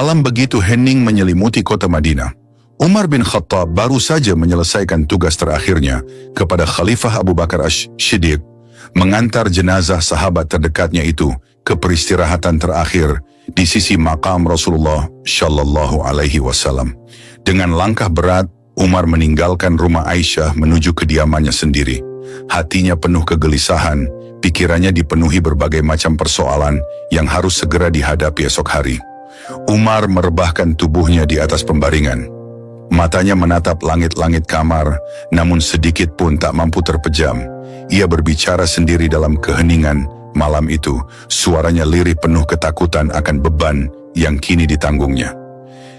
Malam begitu hening menyelimuti kota Madinah. Umar bin Khattab baru saja menyelesaikan tugas terakhirnya kepada Khalifah Abu Bakar Ash-Shiddiq, mengantar jenazah sahabat terdekatnya itu ke peristirahatan terakhir di sisi makam Rasulullah Shallallahu Alaihi Wasallam. Dengan langkah berat, Umar meninggalkan rumah Aisyah menuju kediamannya sendiri. Hatinya penuh kegelisahan, pikirannya dipenuhi berbagai macam persoalan yang harus segera dihadapi esok hari. Umar merebahkan tubuhnya di atas pembaringan. Matanya menatap langit-langit kamar, namun sedikit pun tak mampu terpejam. Ia berbicara sendiri dalam keheningan. Malam itu, suaranya lirih penuh ketakutan akan beban yang kini ditanggungnya.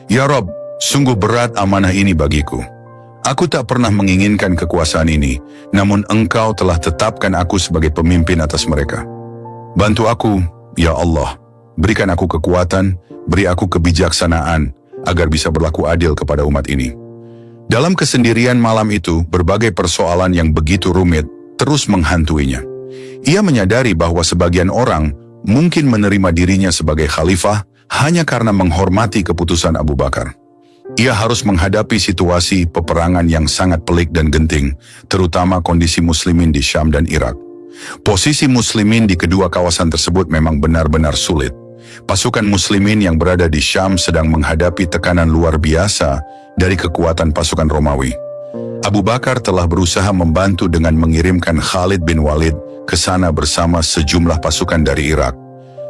Ya Rob, sungguh berat amanah ini bagiku. Aku tak pernah menginginkan kekuasaan ini, namun Engkau telah tetapkan aku sebagai pemimpin atas mereka. Bantu aku, ya Allah. Berikan aku kekuatan, beri aku kebijaksanaan, agar bisa berlaku adil kepada umat ini. Dalam kesendirian malam itu, berbagai persoalan yang begitu rumit terus menghantuinya. Ia menyadari bahwa sebagian orang mungkin menerima dirinya sebagai khalifah hanya karena menghormati keputusan Abu Bakar. Ia harus menghadapi situasi peperangan yang sangat pelik dan genting, terutama kondisi muslimin di Syam dan Irak. Posisi muslimin di kedua kawasan tersebut memang benar-benar sulit. Pasukan muslimin yang berada di Syam sedang menghadapi tekanan luar biasa dari kekuatan pasukan Romawi. Abu Bakar telah berusaha membantu dengan mengirimkan Khalid bin Walid ke sana bersama sejumlah pasukan dari Irak.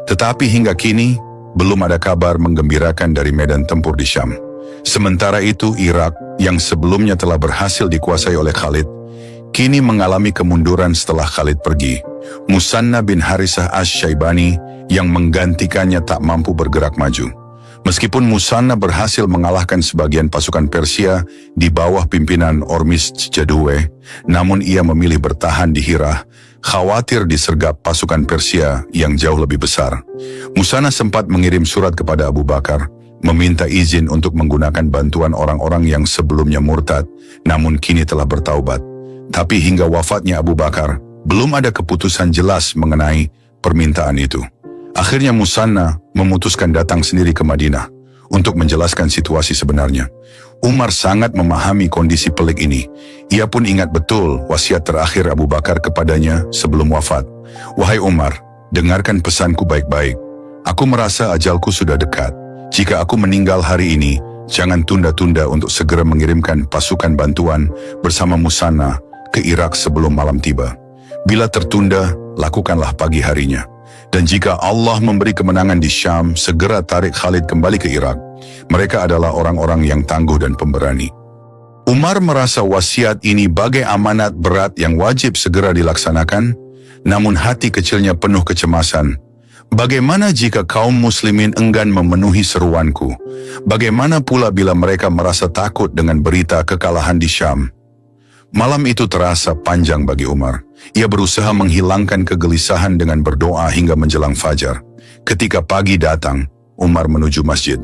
Tetapi hingga kini, belum ada kabar menggembirakan dari medan tempur di Syam. Sementara itu, Irak yang sebelumnya telah berhasil dikuasai oleh Khalid, kini mengalami kemunduran setelah Khalid pergi. Musanna bin Harisah Asy-Syaibani yang menggantikannya tak mampu bergerak maju. Meskipun Musanna berhasil mengalahkan sebagian pasukan Persia di bawah pimpinan Ormisjadue, namun ia memilih bertahan di Hirah, khawatir disergap pasukan Persia yang jauh lebih besar. Musanna sempat mengirim surat kepada Abu Bakar, meminta izin untuk menggunakan bantuan orang-orang yang sebelumnya murtad, namun kini telah bertaubat. Tapi hingga wafatnya Abu Bakar, belum ada keputusan jelas mengenai permintaan itu. Akhirnya Musanna memutuskan datang sendiri ke Madinah untuk menjelaskan situasi sebenarnya. Umar sangat memahami kondisi pelik ini. Ia pun ingat betul wasiat terakhir Abu Bakar kepadanya sebelum wafat. Wahai Umar, dengarkan pesanku baik-baik. Aku merasa ajalku sudah dekat. Jika aku meninggal hari ini, jangan tunda-tunda untuk segera mengirimkan pasukan bantuan bersama Musanna ke Irak sebelum malam tiba. Bila tertunda, lakukanlah pagi harinya. Dan jika Allah memberi kemenangan di Syam, segera tarik Khalid kembali ke Irak. Mereka adalah orang-orang yang tangguh dan pemberani. Umar merasa wasiat ini bagai amanat berat yang wajib segera dilaksanakan, namun hati kecilnya penuh kecemasan. Bagaimana jika kaum muslimin enggan memenuhi seruanku? Bagaimana pula bila mereka merasa takut dengan berita kekalahan di Syam? Malam itu terasa panjang bagi Umar. Ia berusaha menghilangkan kegelisahan dengan berdoa hingga menjelang fajar. Ketika pagi datang, Umar menuju masjid.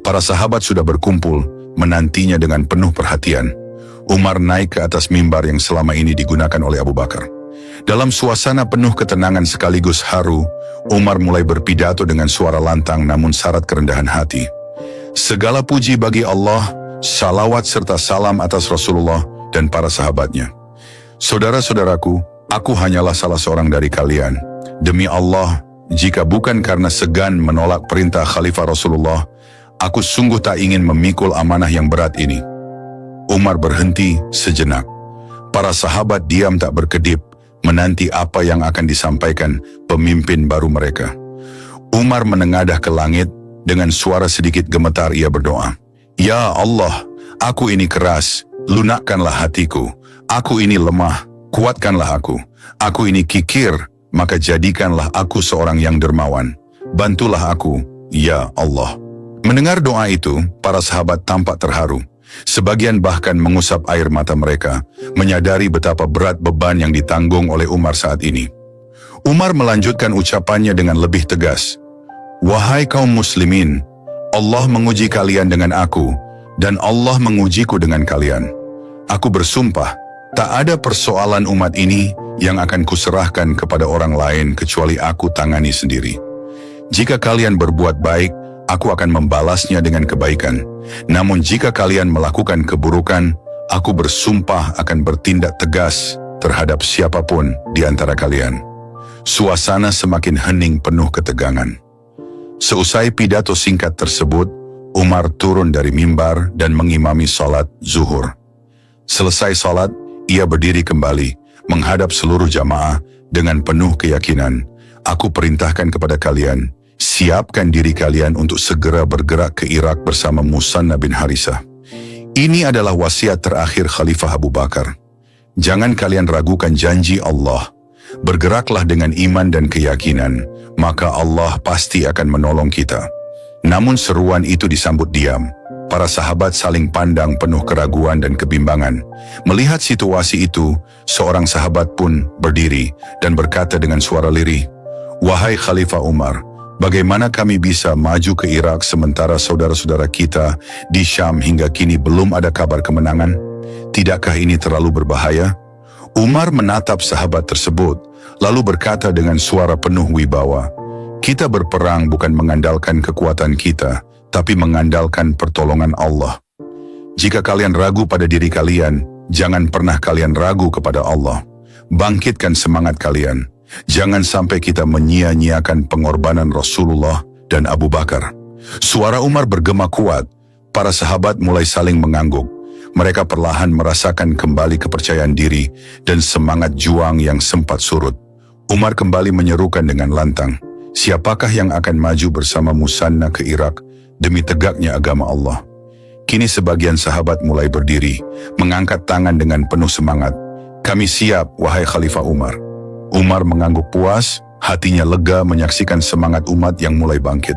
Para sahabat sudah berkumpul, menantinya dengan penuh perhatian. Umar naik ke atas mimbar yang selama ini digunakan oleh Abu Bakar. Dalam suasana penuh ketenangan sekaligus haru, Umar mulai berpidato dengan suara lantang namun syarat kerendahan hati. Segala puji bagi Allah, salawat serta salam atas Rasulullah dan para sahabatnya. Saudara-saudaraku, aku hanyalah salah seorang dari kalian. Demi Allah, jika bukan karena segan menolak perintah Khalifah Rasulullah, aku sungguh tak ingin memikul amanah yang berat ini. Umar berhenti sejenak. Para sahabat diam tak berkedip, menanti apa yang akan disampaikan pemimpin baru mereka. Umar menengadah ke langit, dengan suara sedikit gemetar ia berdoa, Ya Allah, aku ini keras, lunakkanlah hatiku. Aku ini lemah, kuatkanlah aku. Aku ini kikir, maka jadikanlah aku seorang yang dermawan. Bantulah aku, ya Allah. Mendengar doa itu, para sahabat tampak terharu. Sebagian bahkan mengusap air mata mereka, menyadari betapa berat beban yang ditanggung oleh Umar saat ini. Umar melanjutkan ucapannya dengan lebih tegas. Wahai kaum muslimin, Allah menguji kalian dengan aku, dan Allah mengujiku dengan kalian. Aku bersumpah, tak ada persoalan umat ini yang akan kuserahkan kepada orang lain kecuali aku tangani sendiri. Jika kalian berbuat baik, aku akan membalasnya dengan kebaikan. Namun jika kalian melakukan keburukan, aku bersumpah akan bertindak tegas terhadap siapapun di antara kalian. Suasana semakin hening penuh ketegangan. Seusai pidato singkat tersebut, Umar turun dari mimbar dan mengimami salat zuhur. Selesai salat, ia berdiri kembali, menghadap seluruh jamaah dengan penuh keyakinan. Aku perintahkan kepada kalian, siapkan diri kalian untuk segera bergerak ke Irak bersama Musanna bin Harithah. Ini adalah wasiat terakhir Khalifah Abu Bakar. Jangan kalian ragukan janji Allah. Bergeraklah dengan iman dan keyakinan, maka Allah pasti akan menolong kita. Namun seruan itu disambut diam. Para sahabat saling pandang penuh keraguan dan kebimbangan. Melihat situasi itu, seorang sahabat pun berdiri dan berkata dengan suara lirih, "Wahai Khalifah Umar, bagaimana kami bisa maju ke Irak sementara saudara-saudara kita di Syam hingga kini belum ada kabar kemenangan? Tidakkah ini terlalu berbahaya?" Umar menatap sahabat tersebut, lalu berkata dengan suara penuh wibawa, "Kita berperang bukan mengandalkan kekuatan kita, tapi mengandalkan pertolongan Allah. Jika kalian ragu pada diri kalian, jangan pernah kalian ragu kepada Allah. Bangkitkan semangat kalian. Jangan sampai kita menyia-nyiakan pengorbanan Rasulullah dan Abu Bakar." Suara Umar bergema kuat. Para sahabat mulai saling mengangguk. Mereka perlahan merasakan kembali kepercayaan diri dan semangat juang yang sempat surut. Umar kembali menyerukan dengan lantang, "Siapakah yang akan maju bersama Musanna ke Irak demi tegaknya agama Allah?" Kini sebagian sahabat mulai berdiri, mengangkat tangan dengan penuh semangat. "Kami siap, wahai Khalifah Umar." Umar mengangguk puas, hatinya lega menyaksikan semangat umat yang mulai bangkit.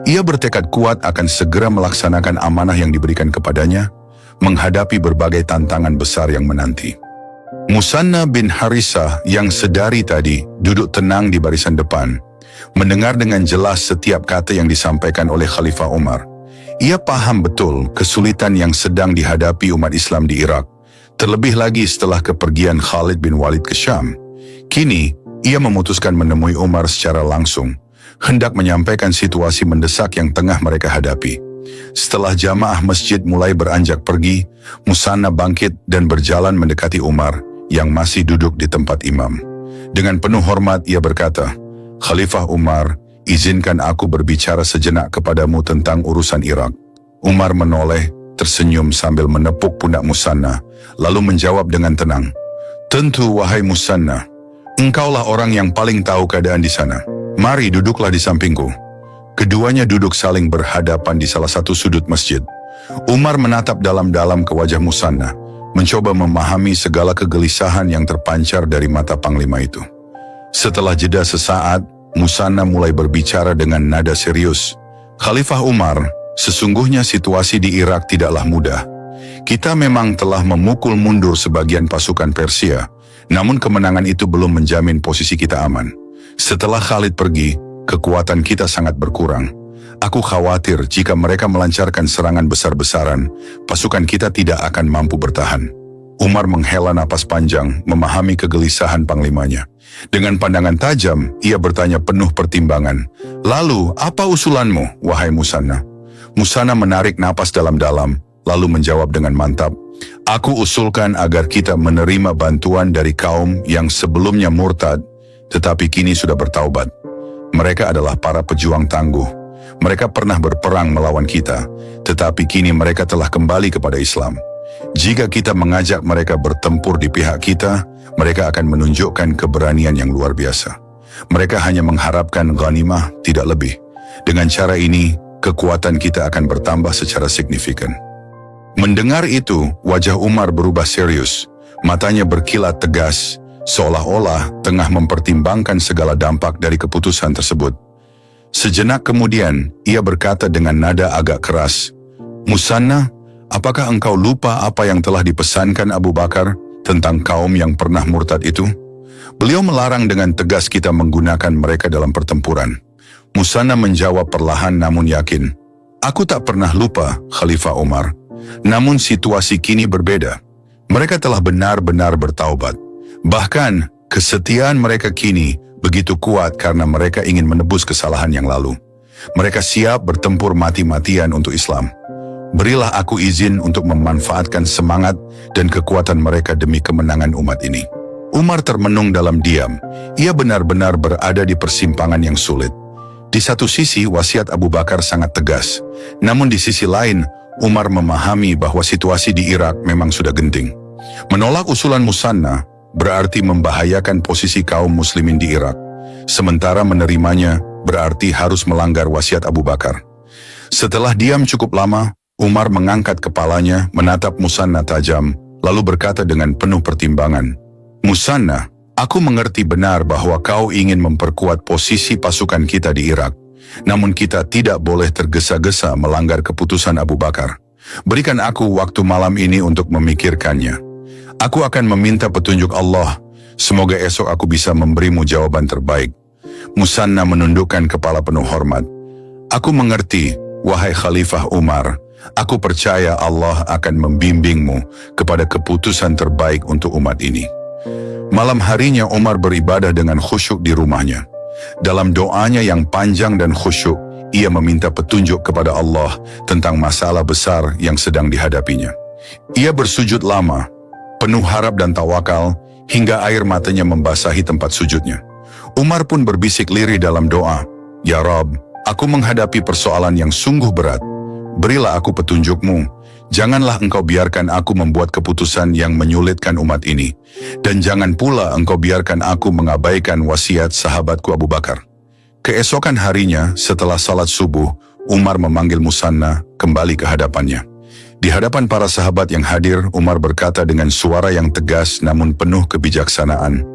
Ia bertekad kuat akan segera melaksanakan amanah yang diberikan kepadanya, menghadapi berbagai tantangan besar yang menanti. Musanna bin Harithah yang sedari tadi duduk tenang di barisan depan, mendengar dengan jelas setiap kata yang disampaikan oleh Khalifah Umar. Ia paham betul kesulitan yang sedang dihadapi umat Islam di Irak, terlebih lagi setelah kepergian Khalid bin Walid ke Syam. Kini, ia memutuskan menemui Umar secara langsung, hendak menyampaikan situasi mendesak yang tengah mereka hadapi. Setelah jamaah masjid mulai beranjak pergi, Musanna bangkit dan berjalan mendekati Umar yang masih duduk di tempat imam. Dengan penuh hormat ia berkata, "Khalifah Umar, izinkan aku berbicara sejenak kepadamu tentang urusan Irak." Umar menoleh, tersenyum sambil menepuk pundak Musanna, lalu menjawab dengan tenang, "Tentu wahai Musanna, engkaulah orang yang paling tahu keadaan di sana. Mari duduklah di sampingku." Keduanya duduk saling berhadapan di salah satu sudut masjid. Umar menatap dalam-dalam ke wajah Musanna, mencoba memahami segala kegelisahan yang terpancar dari mata panglima itu. Setelah jeda sesaat, Musanna mulai berbicara dengan nada serius. "Khalifah Umar, sesungguhnya situasi di Irak tidaklah mudah. Kita memang telah memukul mundur sebagian pasukan Persia, namun kemenangan itu belum menjamin posisi kita aman. Setelah Khalid pergi, kekuatan kita sangat berkurang. Aku khawatir jika mereka melancarkan serangan besar-besaran, pasukan kita tidak akan mampu bertahan." Umar menghela napas panjang, memahami kegelisahan panglimanya. Dengan pandangan tajam, ia bertanya penuh pertimbangan, "Lalu, apa usulanmu, wahai Musanna?" Musanna menarik napas dalam-dalam, lalu menjawab dengan mantap, "Aku usulkan agar kita menerima bantuan dari kaum yang sebelumnya murtad, tetapi kini sudah bertaubat. Mereka adalah para pejuang tangguh. Mereka pernah berperang melawan kita, tetapi kini mereka telah kembali kepada Islam. Jika kita mengajak mereka bertempur di pihak kita, mereka akan menunjukkan keberanian yang luar biasa. Mereka hanya mengharapkan ghanimah, tidak lebih. Dengan cara ini, kekuatan kita akan bertambah secara signifikan." Mendengar itu, wajah Umar berubah serius. Matanya berkilat tegas, seolah-olah tengah mempertimbangkan segala dampak dari keputusan tersebut. Sejenak kemudian, ia berkata dengan nada agak keras, "Musanna, apakah engkau lupa apa yang telah dipesankan Abu Bakar tentang kaum yang pernah murtad itu? Beliau melarang dengan tegas kita menggunakan mereka dalam pertempuran." Musanna menjawab perlahan namun yakin, "Aku tak pernah lupa, Khalifah Umar. Namun situasi kini berbeda. Mereka telah benar-benar bertaubat. Bahkan, kesetiaan mereka kini begitu kuat karena mereka ingin menebus kesalahan yang lalu. Mereka siap bertempur mati-matian untuk Islam. Berilah aku izin untuk memanfaatkan semangat dan kekuatan mereka demi kemenangan umat ini. Umar termenung dalam diam. Ia benar-benar berada di persimpangan yang sulit. Di satu sisi, wasiat Abu Bakar sangat tegas. Namun di sisi lain, Umar memahami bahwa situasi di Irak memang sudah genting. Menolak usulan Musanna berarti membahayakan posisi kaum muslimin di Irak. Sementara menerimanya berarti harus melanggar wasiat Abu Bakar. Setelah diam cukup lama, Umar mengangkat kepalanya, menatap Musanna tajam, lalu berkata dengan penuh pertimbangan, "Musanna, aku mengerti benar bahwa kau ingin memperkuat posisi pasukan kita di Irak. Namun kita tidak boleh tergesa-gesa melanggar keputusan Abu Bakar. Berikan aku waktu malam ini untuk memikirkannya. Aku akan meminta petunjuk Allah. Semoga esok aku bisa memberimu jawaban terbaik." Musanna menundukkan kepala penuh hormat. "Aku mengerti, wahai Khalifah Umar. Aku percaya Allah akan membimbingmu kepada keputusan terbaik untuk umat ini." Malam harinya Umar beribadah dengan khusyuk di rumahnya. Dalam doanya yang panjang dan khusyuk, ia meminta petunjuk kepada Allah tentang masalah besar yang sedang dihadapinya. Ia bersujud lama, penuh harap dan tawakal, hingga air matanya membasahi tempat sujudnya. Umar pun berbisik lirih dalam doa, "Ya Rabb, aku menghadapi persoalan yang sungguh berat. Berilah aku petunjukmu. Janganlah engkau biarkan aku membuat keputusan yang menyulitkan umat ini. Dan jangan pula engkau biarkan aku mengabaikan wasiat sahabatku Abu Bakar." Keesokan harinya, setelah salat subuh, Umar memanggil Musanna kembali ke hadapannya. Di hadapan para sahabat yang hadir, Umar berkata dengan suara yang tegas namun penuh kebijaksanaan,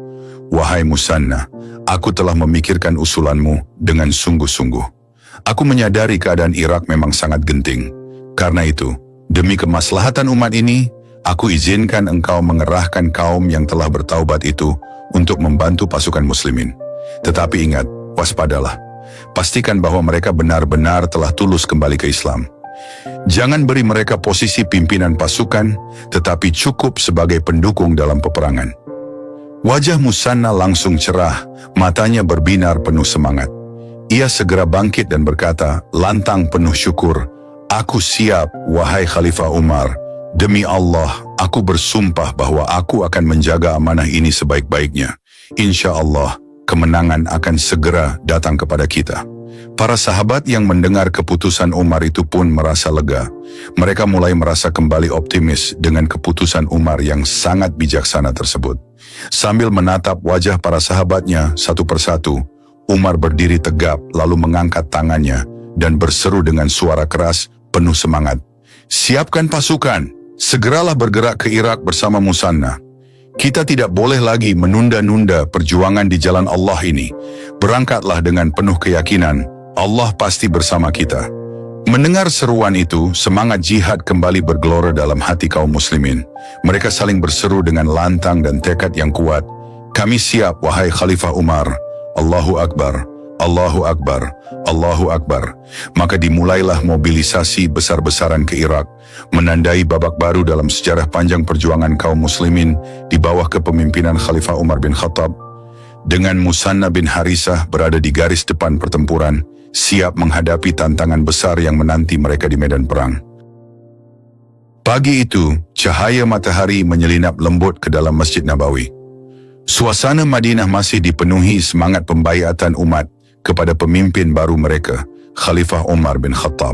"Wahai Musanna, aku telah memikirkan usulanmu dengan sungguh-sungguh. Aku menyadari keadaan Irak memang sangat genting. Karena itu, demi kemaslahatan umat ini, aku izinkan engkau mengerahkan kaum yang telah bertaubat itu untuk membantu pasukan muslimin. Tetapi ingat, waspadalah. Pastikan bahwa mereka benar-benar telah tulus kembali ke Islam. Jangan beri mereka posisi pimpinan pasukan, tetapi cukup sebagai pendukung dalam peperangan." Wajah Musanna langsung cerah, matanya berbinar penuh semangat. Ia segera bangkit dan berkata, lantang penuh syukur, "Aku siap, wahai Khalifah Umar. Demi Allah, aku bersumpah bahwa aku akan menjaga amanah ini sebaik-baiknya. Insya Allah, kemenangan akan segera datang kepada kita." Para sahabat yang mendengar keputusan Umar itu pun merasa lega. Mereka mulai merasa kembali optimis dengan keputusan Umar yang sangat bijaksana tersebut. Sambil menatap wajah para sahabatnya satu persatu, Umar berdiri tegap lalu mengangkat tangannya dan berseru dengan suara keras penuh semangat, "Siapkan pasukan, segeralah bergerak ke Irak bersama Musanna. Kita tidak boleh lagi menunda-nunda perjuangan di jalan Allah ini. Berangkatlah dengan penuh keyakinan, Allah pasti bersama kita." Mendengar seruan itu, semangat jihad kembali bergelora dalam hati kaum muslimin. Mereka saling berseru dengan lantang dan tekad yang kuat, "Kami siap, wahai Khalifah Umar. Allahu Akbar, Allahu Akbar, Allahu Akbar." Maka dimulailah mobilisasi besar-besaran ke Irak, menandai babak baru dalam sejarah panjang perjuangan kaum muslimin di bawah kepemimpinan Khalifah Umar bin Khattab. Dengan Musanna bin Harisah berada di garis depan pertempuran, siap menghadapi tantangan besar yang menanti mereka di medan perang. Pagi itu, cahaya matahari menyelinap lembut ke dalam Masjid Nabawi. Suasana Madinah masih dipenuhi semangat pembaiatan umat kepada pemimpin baru mereka, Khalifah Umar bin Khattab.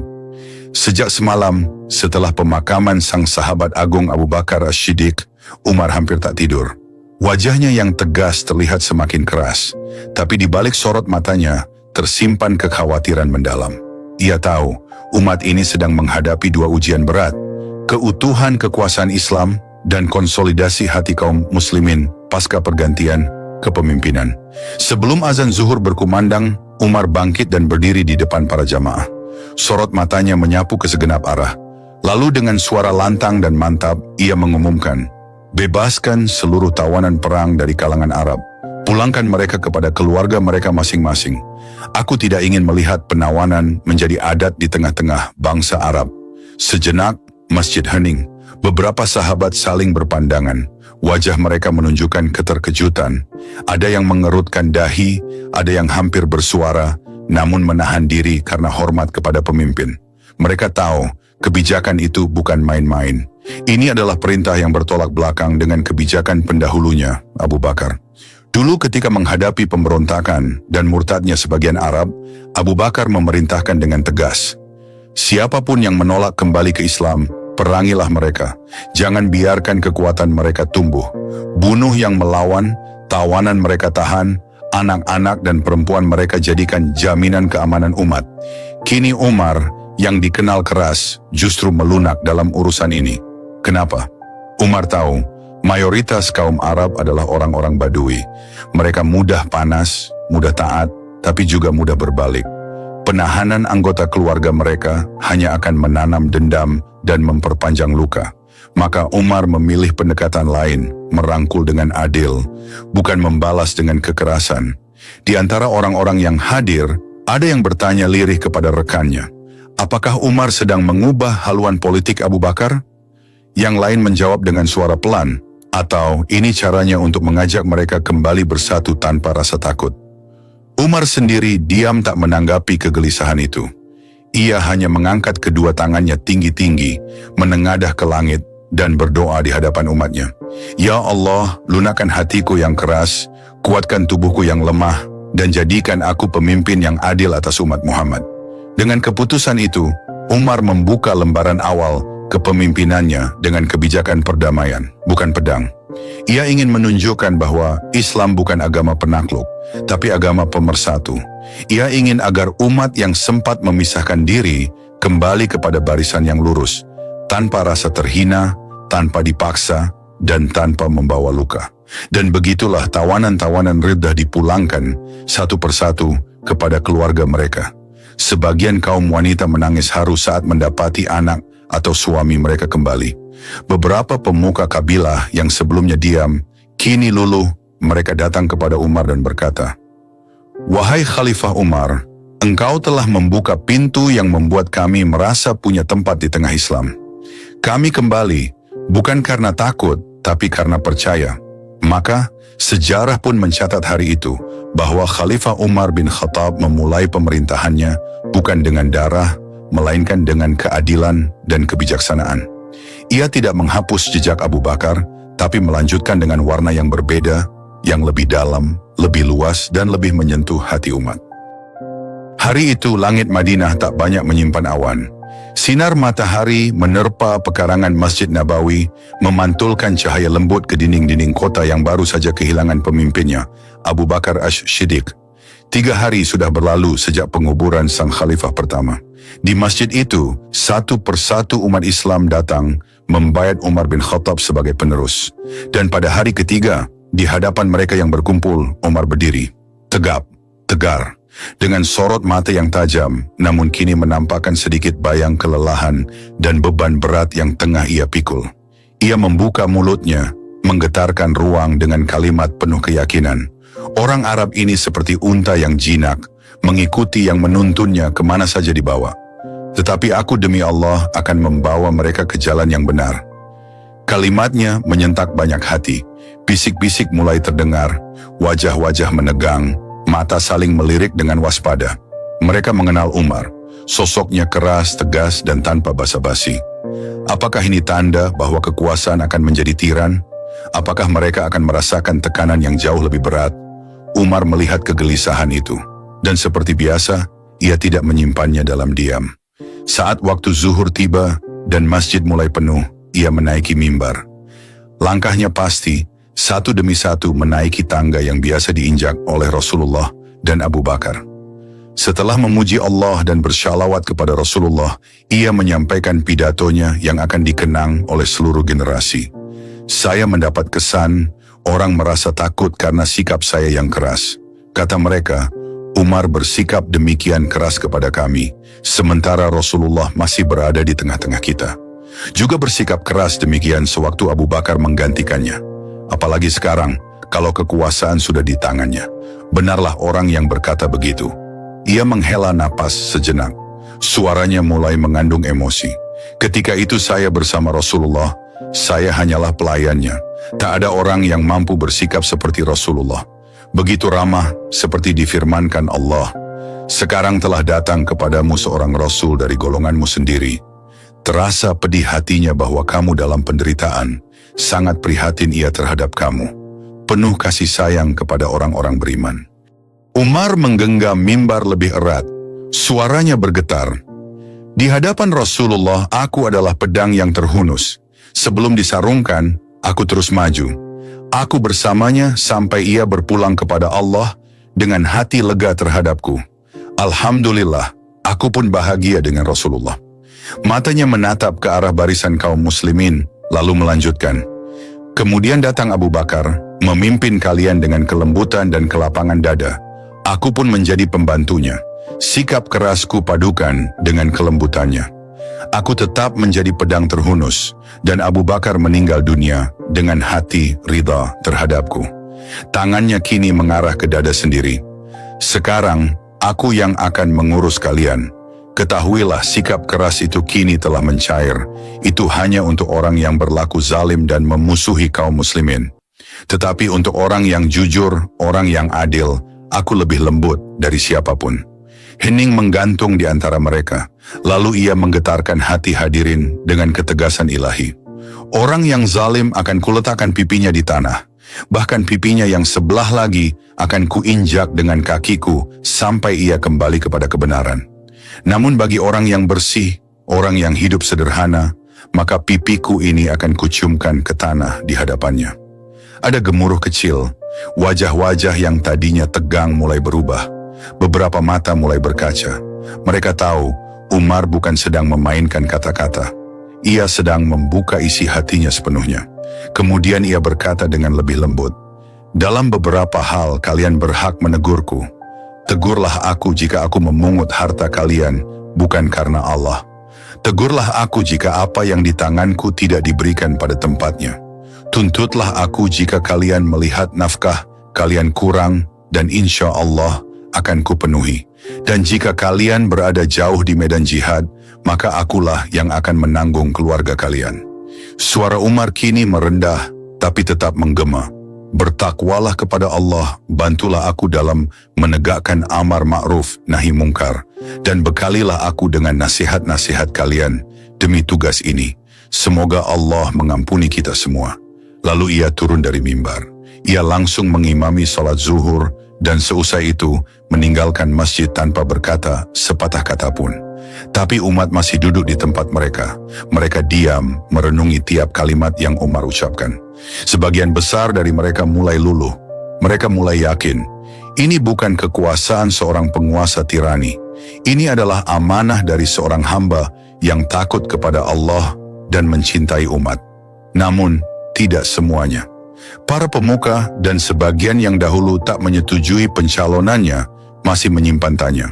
Sejak semalam, setelah pemakaman sang sahabat agung Abu Bakar As-Siddiq, Umar hampir tak tidur. Wajahnya yang tegas terlihat semakin keras, tapi di balik sorot matanya tersimpan kekhawatiran mendalam. Ia tahu, umat ini sedang menghadapi dua ujian berat, keutuhan kekuasaan Islam dan konsolidasi hati kaum muslimin pasca pergantian kepemimpinan. Sebelum azan zuhur berkumandang, Umar bangkit dan berdiri di depan para jamaah. Sorot matanya menyapu ke segenap arah. Lalu dengan suara lantang dan mantap, ia mengumumkan, "Bebaskan seluruh tawanan perang dari kalangan Arab. Pulangkan mereka kepada keluarga mereka masing-masing. Aku tidak ingin melihat penawanan menjadi adat di tengah-tengah bangsa Arab." Sejenak, masjid hening. Beberapa sahabat saling berpandangan. Wajah mereka menunjukkan keterkejutan. Ada yang mengerutkan dahi, ada yang hampir bersuara, namun menahan diri karena hormat kepada pemimpin. Mereka tahu kebijakan itu bukan main-main. Ini adalah perintah yang bertolak belakang dengan kebijakan pendahulunya, Abu Bakar. Dulu ketika menghadapi pemberontakan dan murtadnya sebagian Arab, Abu Bakar memerintahkan dengan tegas, siapapun yang menolak kembali ke Islam, perangilah mereka. Jangan biarkan kekuatan mereka tumbuh. Bunuh yang melawan, tawanan mereka tahan, anak-anak dan perempuan mereka jadikan jaminan keamanan umat. Kini Umar yang dikenal keras justru melunak dalam urusan ini. Kenapa? Umar tahu mayoritas kaum Arab adalah orang-orang Badui. Mereka mudah panas, mudah taat, tapi juga mudah berbalik. Penahanan anggota keluarga mereka hanya akan menanam dendam dan memperpanjang luka. Maka Umar memilih pendekatan lain, merangkul dengan adil, bukan membalas dengan kekerasan. Di antara orang-orang yang hadir, ada yang bertanya lirih kepada rekannya, apakah Umar sedang mengubah haluan politik Abu Bakar? Yang lain menjawab dengan suara pelan, atau ini caranya untuk mengajak mereka kembali bersatu tanpa rasa takut. Umar sendiri diam tak menanggapi kegelisahan itu. Ia hanya mengangkat kedua tangannya tinggi-tinggi, menengadah ke langit, dan berdoa di hadapan umatnya. Ya Allah, lunakkan hatiku yang keras, kuatkan tubuhku yang lemah, dan jadikan aku pemimpin yang adil atas umat Muhammad. Dengan keputusan itu, Umar membuka lembaran awal kepemimpinannya dengan kebijakan perdamaian, bukan pedang. Ia ingin menunjukkan bahwa Islam bukan agama penakluk, tapi agama pemersatu. Ia ingin agar umat yang sempat memisahkan diri kembali kepada barisan yang lurus, tanpa rasa terhina, tanpa dipaksa, dan tanpa membawa luka. Dan begitulah tawanan-tawanan Riddah dipulangkan satu persatu kepada keluarga mereka. Sebagian kaum wanita menangis haru saat mendapati anak atau suami mereka kembali. Beberapa pemuka kabilah yang sebelumnya diam, kini luluh. Mereka datang kepada Umar dan berkata, wahai Khalifah Umar, engkau telah membuka pintu yang membuat kami merasa punya tempat di tengah Islam. Kami kembali, bukan karena takut, tapi karena percaya. Maka, sejarah pun mencatat hari itu, bahwa Khalifah Umar bin Khattab memulai pemerintahannya bukan dengan darah, melainkan dengan keadilan dan kebijaksanaan. Ia tidak menghapus jejak Abu Bakar, tapi melanjutkan dengan warna yang berbeda, yang lebih dalam, lebih luas, dan lebih menyentuh hati umat. Hari itu langit Madinah tak banyak menyimpan awan. Sinar matahari menerpa pekarangan Masjid Nabawi, memantulkan cahaya lembut ke dinding-dinding kota yang baru saja kehilangan pemimpinnya, Abu Bakar Ash-Shiddiq. 3 hari sudah berlalu sejak penguburan sang khalifah pertama. Di masjid itu, satu persatu umat Islam datang membayat Umar bin Khattab sebagai penerus. Dan pada hari ketiga, di hadapan mereka yang berkumpul, Umar berdiri, tegap, tegar, dengan sorot mata yang tajam, namun kini menampakkan sedikit bayang kelelahan dan beban berat yang tengah ia pikul. Ia membuka mulutnya, menggetarkan ruang dengan kalimat penuh keyakinan. Orang Arab ini seperti unta yang jinak, mengikuti yang menuntunnya kemana saja dibawa. Tetapi aku demi Allah akan membawa mereka ke jalan yang benar. Kalimatnya menyentak banyak hati. Bisik-bisik mulai terdengar, wajah-wajah menegang, mata saling melirik dengan waspada. Mereka mengenal Umar, sosoknya keras, tegas, dan tanpa basa-basi. Apakah ini tanda bahwa kekuasaan akan menjadi tiran? Apakah mereka akan merasakan tekanan yang jauh lebih berat? Umar melihat kegelisahan itu, dan seperti biasa, ia tidak menyimpannya dalam diam. Saat waktu zuhur tiba dan masjid mulai penuh, ia menaiki mimbar. Langkahnya pasti, satu demi satu menaiki tangga yang biasa diinjak oleh Rasulullah dan Abu Bakar. Setelah memuji Allah dan bersyalawat kepada Rasulullah, ia menyampaikan pidatonya yang akan dikenang oleh seluruh generasi. Saya mendapat kesan, orang merasa takut karena sikap saya yang keras. Kata mereka, Umar bersikap demikian keras kepada kami, sementara Rasulullah masih berada di tengah-tengah kita. Juga bersikap keras demikian sewaktu Abu Bakar menggantikannya. Apalagi sekarang, kalau kekuasaan sudah di tangannya. Benarlah orang yang berkata begitu. Ia menghela napas sejenak. Suaranya mulai mengandung emosi. Ketika itu saya bersama Rasulullah, saya hanyalah pelayannya. Tak ada orang yang mampu bersikap seperti Rasulullah. Begitu ramah, seperti difirmankan Allah. Sekarang telah datang kepadamu seorang Rasul dari golonganmu sendiri. Terasa pedih hatinya bahwa kamu dalam penderitaan. Sangat prihatin ia terhadap kamu. Penuh kasih sayang kepada orang-orang beriman. Umar menggenggam mimbar lebih erat. Suaranya bergetar. Di hadapan Rasulullah, aku adalah pedang yang terhunus. Sebelum disarungkan, aku terus maju. Aku bersamanya sampai ia berpulang kepada Allah dengan hati lega terhadapku. Alhamdulillah, aku pun bahagia dengan Rasulullah. Matanya menatap ke arah barisan kaum muslimin, lalu melanjutkan. Kemudian datang Abu Bakar, memimpin kalian dengan kelembutan dan kelapangan dada. Aku pun menjadi pembantunya. Sikap kerasku padukan dengan kelembutannya. Aku tetap menjadi pedang terhunus, dan Abu Bakar meninggal dunia dengan hati ridha terhadapku. Tangannya kini mengarah ke dada sendiri. Sekarang, aku yang akan mengurus kalian. Ketahuilah sikap keras itu kini telah mencair. Itu hanya untuk orang yang berlaku zalim dan memusuhi kaum muslimin. Tetapi untuk orang yang jujur, orang yang adil, aku lebih lembut dari siapapun. Hening menggantung di antara mereka. Lalu ia menggetarkan hati hadirin dengan ketegasan ilahi. Orang yang zalim akan kuletakkan pipinya di tanah. Bahkan pipinya yang sebelah lagi akan kuinjak dengan kakiku sampai ia kembali kepada kebenaran. Namun bagi orang yang bersih, orang yang hidup sederhana, maka pipiku ini akan kuciumkan ke tanah di hadapannya. Ada gemuruh kecil, wajah-wajah yang tadinya tegang mulai berubah. Beberapa mata mulai berkaca. Mereka tahu Umar bukan sedang memainkan kata-kata. Ia sedang membuka isi hatinya sepenuhnya. Kemudian ia berkata dengan lebih lembut, dalam beberapa hal kalian berhak menegurku. Tegurlah aku jika aku memungut harta kalian, bukan karena Allah. Tegurlah aku jika apa yang di tanganku tidak diberikan pada tempatnya. Tuntutlah aku jika kalian melihat nafkah, kalian kurang, dan insya Allah akan kupenuhi. Dan jika kalian berada jauh di medan jihad, maka akulah yang akan menanggung keluarga kalian. Suara Umar kini merendah, tapi tetap menggema. Bertakwalah kepada Allah, bantulah aku dalam menegakkan amar ma'ruf nahi mungkar, dan bekalilah aku dengan nasihat-nasihat kalian demi tugas ini. Semoga Allah mengampuni kita semua. Lalu ia turun dari mimbar. Ia langsung mengimami salat zuhur, dan seusai itu meninggalkan masjid tanpa berkata sepatah kata pun. Tapi umat masih duduk di tempat mereka. Mereka diam merenungi tiap kalimat yang Umar ucapkan. Sebagian besar dari mereka mulai luluh. Mereka mulai yakin, ini bukan kekuasaan seorang penguasa tirani. Ini adalah amanah dari seorang hamba yang takut kepada Allah dan mencintai umat. Namun, tidak semuanya. Para pemuka dan sebagian yang dahulu tak menyetujui pencalonannya masih menyimpan tanya.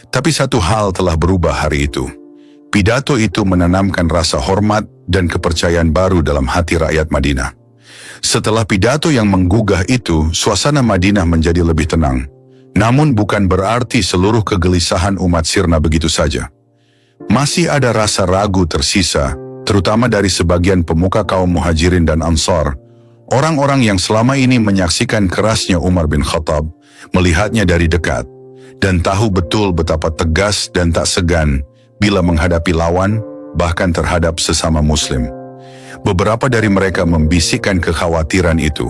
Tapi satu hal telah berubah hari itu. Pidato itu menanamkan rasa hormat dan kepercayaan baru dalam hati rakyat Madinah. Setelah pidato yang menggugah itu, suasana Madinah menjadi lebih tenang. Namun bukan berarti seluruh kegelisahan umat sirna begitu saja. Masih ada rasa ragu tersisa, terutama dari sebagian pemuka kaum Muhajirin dan Ansar. Orang-orang yang selama ini menyaksikan kerasnya Umar bin Khattab, melihatnya dari dekat, dan tahu betul betapa tegas dan tak segan bila menghadapi lawan, bahkan terhadap sesama muslim. Beberapa dari mereka membisikkan kekhawatiran itu.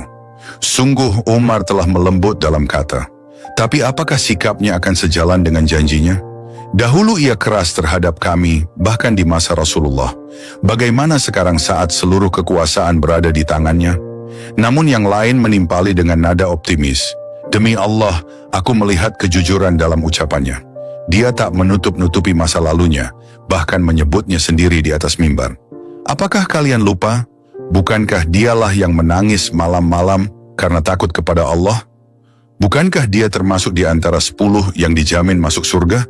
Sungguh Umar telah melembut dalam kata, tapi apakah sikapnya akan sejalan dengan janjinya? Dahulu ia keras terhadap kami, bahkan di masa Rasulullah. Bagaimana sekarang saat seluruh kekuasaan berada di tangannya? Namun yang lain menimpali dengan nada optimis. Demi Allah, aku melihat kejujuran dalam ucapannya. Dia tak menutup-nutupi masa lalunya, bahkan menyebutnya sendiri di atas mimbar. Apakah kalian lupa? Bukankah dialah yang menangis malam-malam karena takut kepada Allah? Bukankah dia termasuk di antara 10 yang dijamin masuk surga?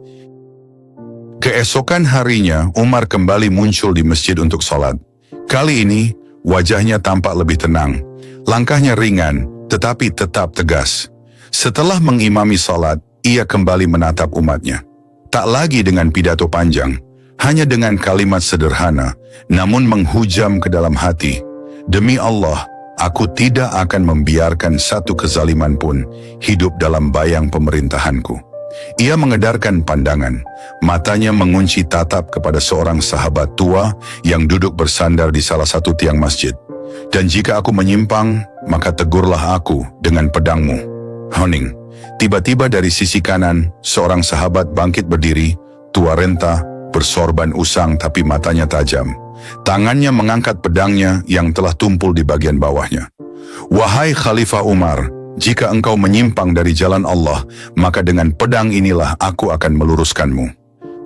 Keesokan harinya, Umar kembali muncul di masjid untuk sholat. Kali ini, wajahnya tampak lebih tenang. Langkahnya ringan, tetapi tetap tegas. Setelah mengimami salat, ia kembali menatap umatnya. Tak lagi dengan pidato panjang, hanya dengan kalimat sederhana, namun menghujam ke dalam hati. Demi Allah, aku tidak akan membiarkan satu kezaliman pun hidup dalam bayang pemerintahanku. Ia mengedarkan pandangan, matanya mengunci tatap kepada seorang sahabat tua yang duduk bersandar di salah satu tiang masjid. Dan jika aku menyimpang, maka tegurlah aku dengan pedangmu. Hening. Tiba-tiba dari sisi kanan, seorang sahabat bangkit berdiri, tua renta, bersorban usang tapi matanya tajam. Tangannya mengangkat pedangnya yang telah tumpul di bagian bawahnya. Wahai Khalifah Umar, jika engkau menyimpang dari jalan Allah, maka dengan pedang inilah aku akan meluruskanmu.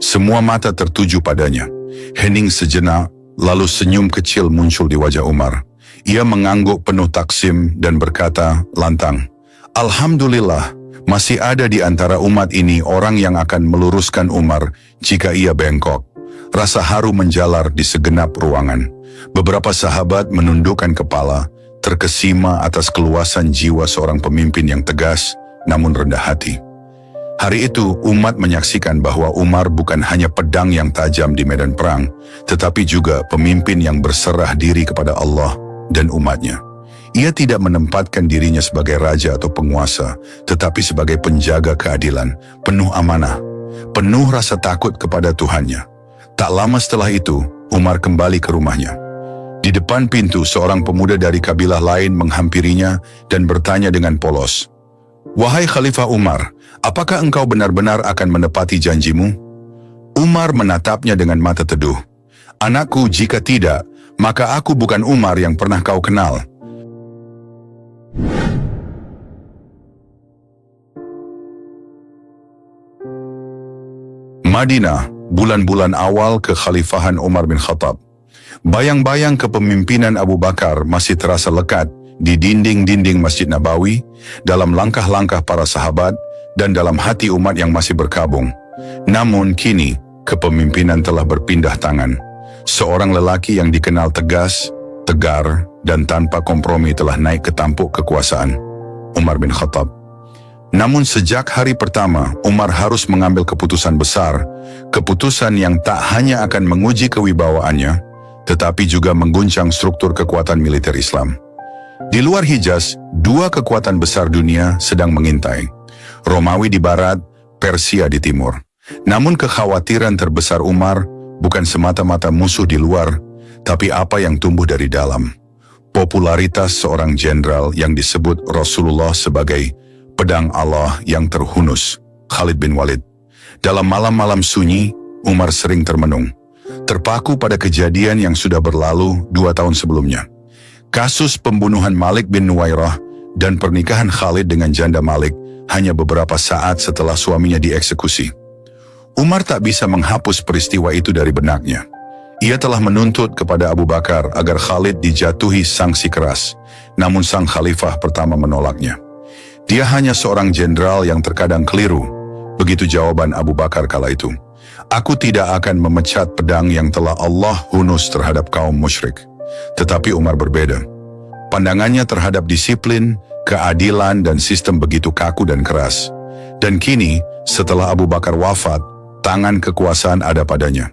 Semua mata tertuju padanya. Hening sejenak, lalu senyum kecil muncul di wajah Umar. Ia mengangguk penuh taksim dan berkata lantang, Alhamdulillah, masih ada di antara umat ini orang yang akan meluruskan Umar jika ia bengkok. Rasa haru menjalar di segenap ruangan. Beberapa sahabat menundukkan kepala, terkesima atas keluasan jiwa seorang pemimpin yang tegas, namun rendah hati. Hari itu, umat menyaksikan bahwa Umar bukan hanya pedang yang tajam di medan perang, tetapi juga pemimpin yang berserah diri kepada Allah dan umatnya. Ia tidak menempatkan dirinya sebagai raja atau penguasa, tetapi sebagai penjaga keadilan, penuh amanah, penuh rasa takut kepada Tuhannya. Tak lama setelah itu, Umar kembali ke rumahnya. Di depan pintu, seorang pemuda dari kabilah lain menghampirinya dan bertanya dengan polos, Wahai Khalifah Umar, apakah engkau benar-benar akan menepati janjimu? Umar menatapnya dengan mata teduh. Anakku, jika tidak, maka aku bukan Umar yang pernah kau kenal. Madinah, bulan-bulan awal kekhalifahan Umar bin Khattab. Bayang-bayang kepemimpinan Abu Bakar masih terasa lekat di dinding-dinding Masjid Nabawi, dalam langkah-langkah para sahabat, dan dalam hati umat yang masih berkabung. Namun kini, kepemimpinan telah berpindah tangan. Seorang lelaki yang dikenal tegas, tegar, dan tanpa kompromi telah naik ke tampuk kekuasaan, Umar bin Khattab. Namun sejak hari pertama, Umar harus mengambil keputusan besar, keputusan yang tak hanya akan menguji kewibawaannya, tetapi juga mengguncang struktur kekuatan militer Islam. Di luar Hijaz, dua kekuatan besar dunia sedang mengintai. Romawi di barat, Persia di timur. Namun kekhawatiran terbesar Umar bukan semata-mata musuh di luar, tapi apa yang tumbuh dari dalam. Popularitas seorang jenderal yang disebut Rasulullah sebagai pedang Allah yang terhunus, Khalid bin Walid. Dalam malam-malam sunyi, Umar sering termenung, terpaku pada kejadian yang sudah berlalu 2 tahun sebelumnya. Kasus pembunuhan Malik bin Nuwairah dan pernikahan Khalid dengan janda Malik hanya beberapa saat setelah suaminya dieksekusi. Umar tak bisa menghapus peristiwa itu dari benaknya. Ia telah menuntut kepada Abu Bakar agar Khalid dijatuhi sanksi keras, namun sang khalifah pertama menolaknya. Dia hanya seorang jenderal yang terkadang keliru. Begitu jawaban Abu Bakar kala itu. Aku tidak akan memecat pedang yang telah Allah hunus terhadap kaum musyrik. Tetapi Umar berbeda. Pandangannya terhadap disiplin, keadilan, dan sistem begitu kaku dan keras. Dan kini, setelah Abu Bakar wafat, tangan kekuasaan ada padanya.